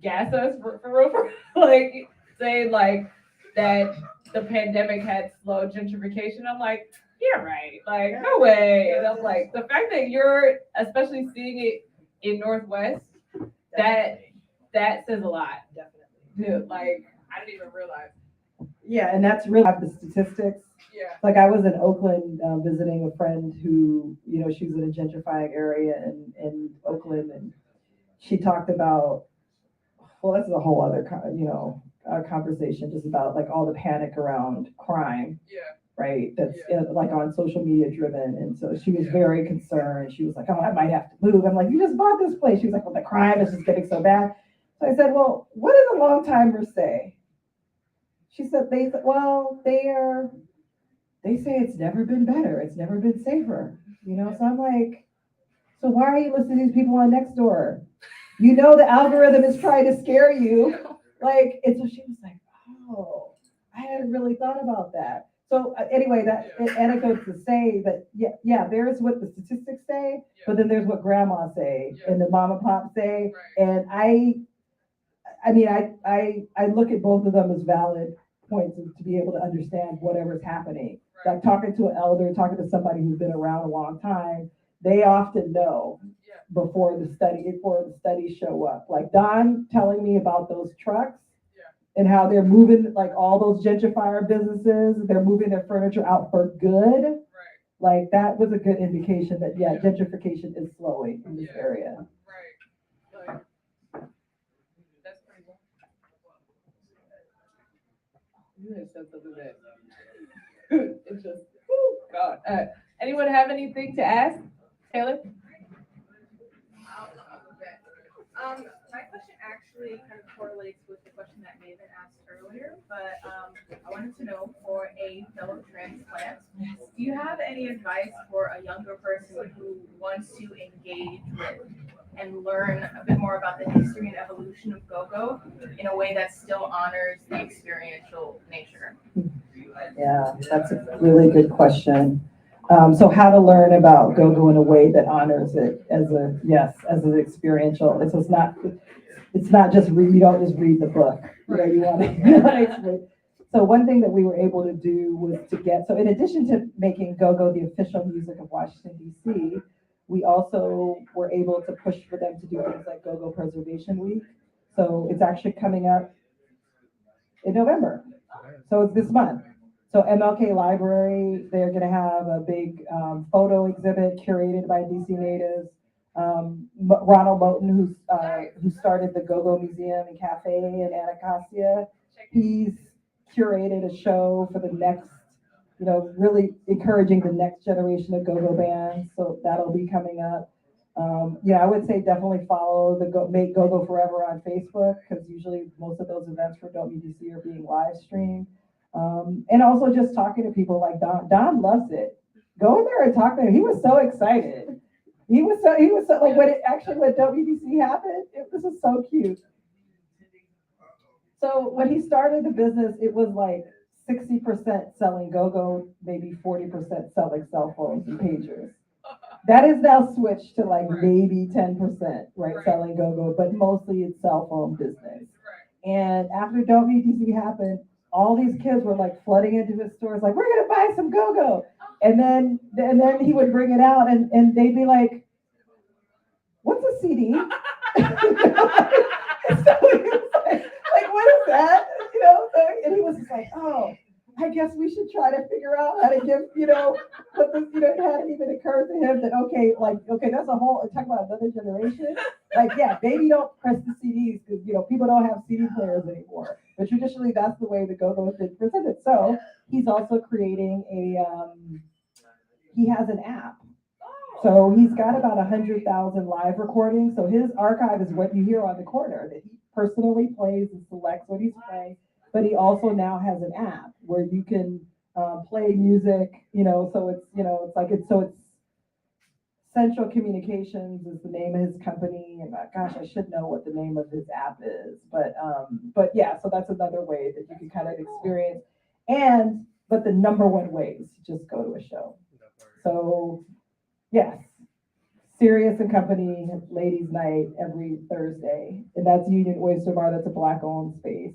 gas us for real, like saying like that the pandemic had slowed gentrification. I'm like, yeah, right, like no way. And I'm like, the fact that you're especially seeing it in Northwest, that says a lot. Definitely. Dude, like I didn't even realize. Yeah, and that's really the statistics. Yeah. Like I was in Oakland visiting a friend who, she's in a gentrifying area in Oakland, and she talked about, well, this is a whole other, conversation just about like all the panic around crime, Yeah. right? That's Yeah. like on social media driven. And so she was very concerned. She was like, oh, I might have to move. I'm like, you just bought this place. She was like, well, the crime is just getting so bad. So I said, well, what do the long timers say? She said, they say it's never been better. It's never been safer. So I'm like, so why are you listening to these people on Nextdoor? The algorithm is trying to scare you. Like, and so she was like, oh, I hadn't really thought about that. So anyway, that anecdote to say that, yeah, there's what the statistics say, but then there's what grandma say and the mom and pop say. Right. And I look at both of them as valid points to be able to understand whatever's happening. Right. Like talking to an elder, talking to somebody who's been around a long time, they often know before the studies show up. Like Don telling me about those trucks and how they're moving, like all those gentrifier businesses, they're moving their furniture out for good. Right. Like that was a good indication that gentrification is slowing in this area. Right. Like, that's pretty cool. You had said something that it's just, God. Anyone have anything to ask? Taylor? My question actually kind of correlates with the question that Nathan asked earlier, but I wanted to know for a fellow transplant, do you have any advice for a younger person who wants to engage with and learn a bit more about the history and evolution of go-go in a way that still honors the experiential nature? Yeah, that's a really good question. So how to learn about go-go in a way that honors it as an experiential. It's not just read, you don't just read the book. You want to explain. So one thing that we were able to do was so in addition to making go-go the official music of Washington, D.C., we also were able to push for them to do things like Go-Go Preservation Week. So it's actually coming up in November. So it's this month. So MLK Library, they're going to have a big photo exhibit curated by DC natives. Ronald Moten, who started the Go-Go Museum and Cafe in Anacostia, he's curated a show for the next, really encouraging the next generation of go-go bands. So that'll be coming up. I would say definitely follow Make Go-Go Forever on Facebook, because usually most of those events for WDC are being live streamed. And also just talking to people like Don. Don loves it. Go in there and talk to him. He was so excited. He was so like when WDC happened, this is so cute. So when he started the business, it was like 60% selling go-go, maybe 40% selling cell phones and pagers. That is now switched to like maybe 10%, right, selling go-go, but mostly it's cell phone business. And after WDC happened, all these kids were like flooding into his stores, like, we're gonna buy some go-go. And then he would bring it out and they'd be like, what's a CD? So he was like, what is that? And he was just like, oh, I guess we should try to figure out how to give, but this, it hadn't even occurred to him that, okay, that's a whole, talk about another generation. Like, yeah, maybe don't press the CDs because, people don't have CD players anymore. But traditionally, that's the way the go-go has been presented. So he's also creating he has an app. So he's got about 100,000 live recordings. So his archive is what you hear on the corner that he personally plays and selects what he's playing. But he also now has an app where you can play music, so it's Central Communications is the name of his company. And gosh, I should know what the name of his app is. But yeah, so that's another way that you can kind of experience. But the number one way is to just go to a show. So yes, Sirius and Company Ladies Night every Thursday. And that's Union Oyster Bar. That's a Black-owned space.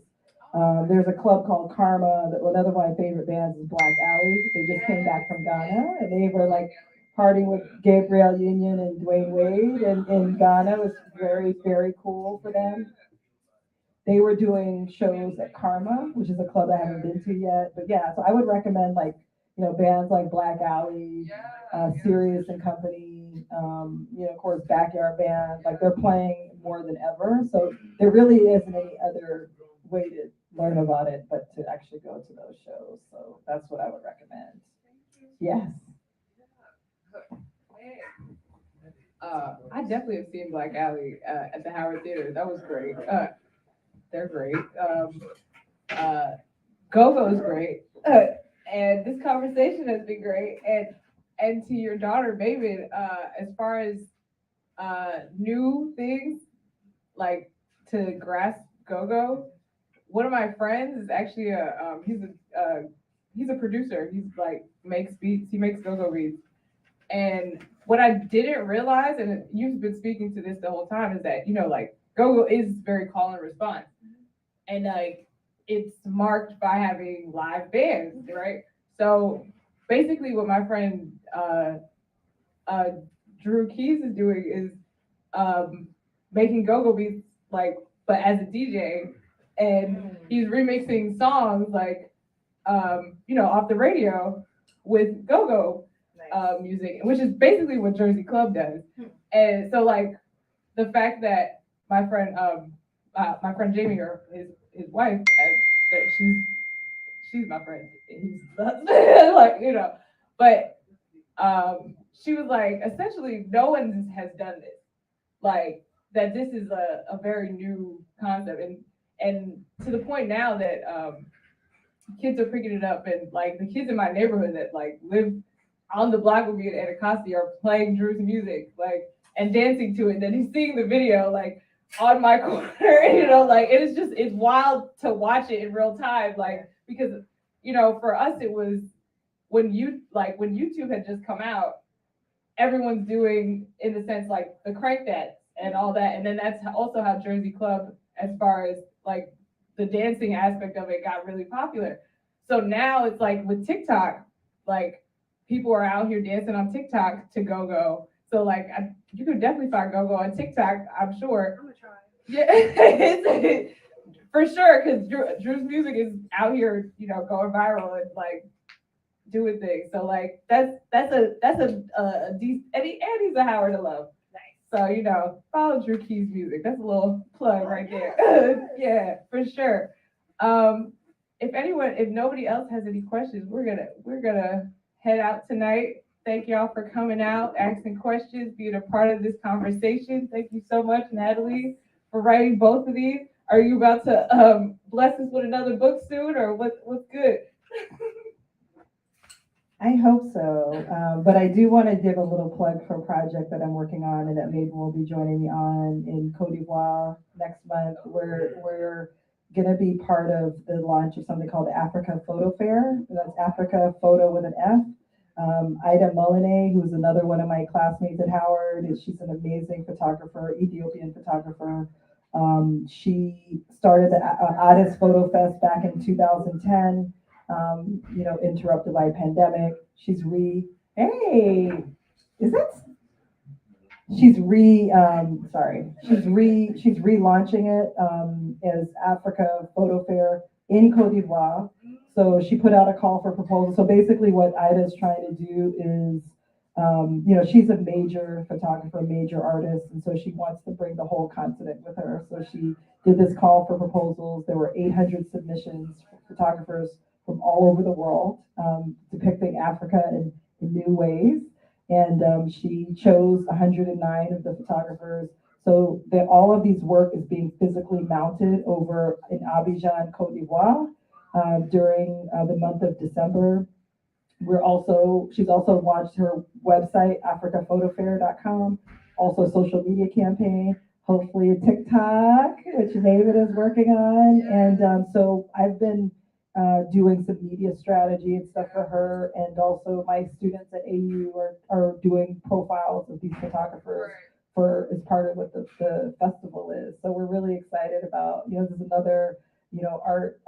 There's a club called Karma. Another of my favorite bands is Black Alley. They just came back from Ghana, and they were like partying with Gabrielle Union and Dwayne Wade in Ghana. It was very, very cool for them. They were doing shows at Karma, which is a club I haven't been to yet. But yeah, so I would recommend bands like Black Alley, Sirius and Company, of course, Backyard Band. Like, they're playing more than ever. So there really isn't any other way to learn about it but to actually go to those shows. So that's what I would recommend. Yes. I definitely have seen Black Alley at the Howard Theater. That was great. They're great. Go-Go's great. And this conversation has been great. And to your daughter, David, as far as new things, like to grasp go-go, one of my friends is actually he's a producer. He's like makes beats. He makes go-go beats. And what I didn't realize, and you've been speaking to this the whole time, is that go-go is very call and response, and it's marked by having live bands, right? So basically, what my friend Drew Keys is doing is making go-go beats, but as a DJ, and he's remixing songs off the radio with go-go music, which is basically what Jersey Club does. And so the fact that my friend Jamie, or his wife, that she's my friend. He's but she was like, essentially, no one has done this. that this is a very new concept, and to the point now that kids are picking it up, and like the kids in my neighborhood that like live on the block with me at Anacostia are playing Drew's music, like, and dancing to it. And then he's seeing the video, like, on my corner, you know, like, it is just, it's wild to watch it in real time, like, because, you know, for us, it was when YouTube had just come out, everyone's doing, in the sense, like, the crank dance and all that. And then that's also how Jersey Club, as far as, like, the dancing aspect of it got really popular. So now it's like with TikTok, like, people are out here dancing on TikTok to go-go. So like, you could definitely find go-go on TikTok, I'm sure. I'm gonna try. Yeah, for sure, because Drew's music is out here, you know, going viral and like doing things. So like, that's a decent, and he's a Howard to love. Nice. So, you know, follow Drew Key's music. That's a little plug right there. Yeah, for sure. If nobody else has any questions, we're gonna head out tonight. Thank y'all for coming out, asking questions, being a part of this conversation. Thank you so much, Natalie, for writing both of these. Are you about to bless us with another book soon, or what's good? I hope so. But I do want to give a little plug for a project that I'm working on and that Mabel will be joining me on in Cote d'Ivoire next month. We're going to be part of the launch of something called the Africa Photo Fair. That's Africa Photo with an F. Ida Mullinet, who's another one of my classmates at Howard, she's an amazing photographer, Ethiopian photographer. She started the Addis Photo Fest back in 2010, you know, interrupted by a pandemic. She's relaunching it as Africa Photo Fair in Cote d'Ivoire. So she put out a call for proposal. So basically what Ida is trying to do is, you know, she's a major photographer, major artist, and so she wants to bring the whole continent with her. So she did this call for proposals. There were 800 submissions for photographers from all over the world, depicting Africa in new ways. And she chose 109 of the photographers. So that all of these work is being physically mounted over in Abidjan, Cote d'Ivoire, during the month of December. She's also launched her website, africaphotofair.com, also social media campaign, hopefully a TikTok, which David is working on. And so I've been doing some media strategy and stuff for her. And also my students at AU are doing profiles of these photographers for as part of what the festival is. So we're really excited about, you know, there's another, you know, art,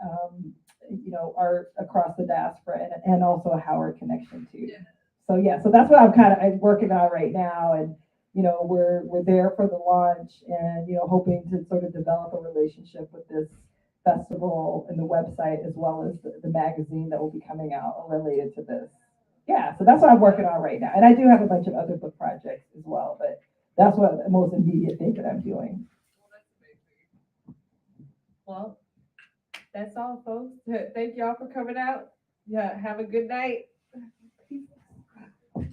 art across the diaspora and also a Howard connection too. Yeah. So that's what I'm working on right now. And, you know, we're there for the launch and, you know, hoping to sort of develop a relationship with this festival and the website, as well as the magazine that will be coming out related to this. Yeah, so that's what I'm working on right now. And I do have a bunch of other book projects as well, but that's what the most immediate thing that I'm doing. Well, that's all, folks. Thank y'all for coming out. Yeah, have a good night.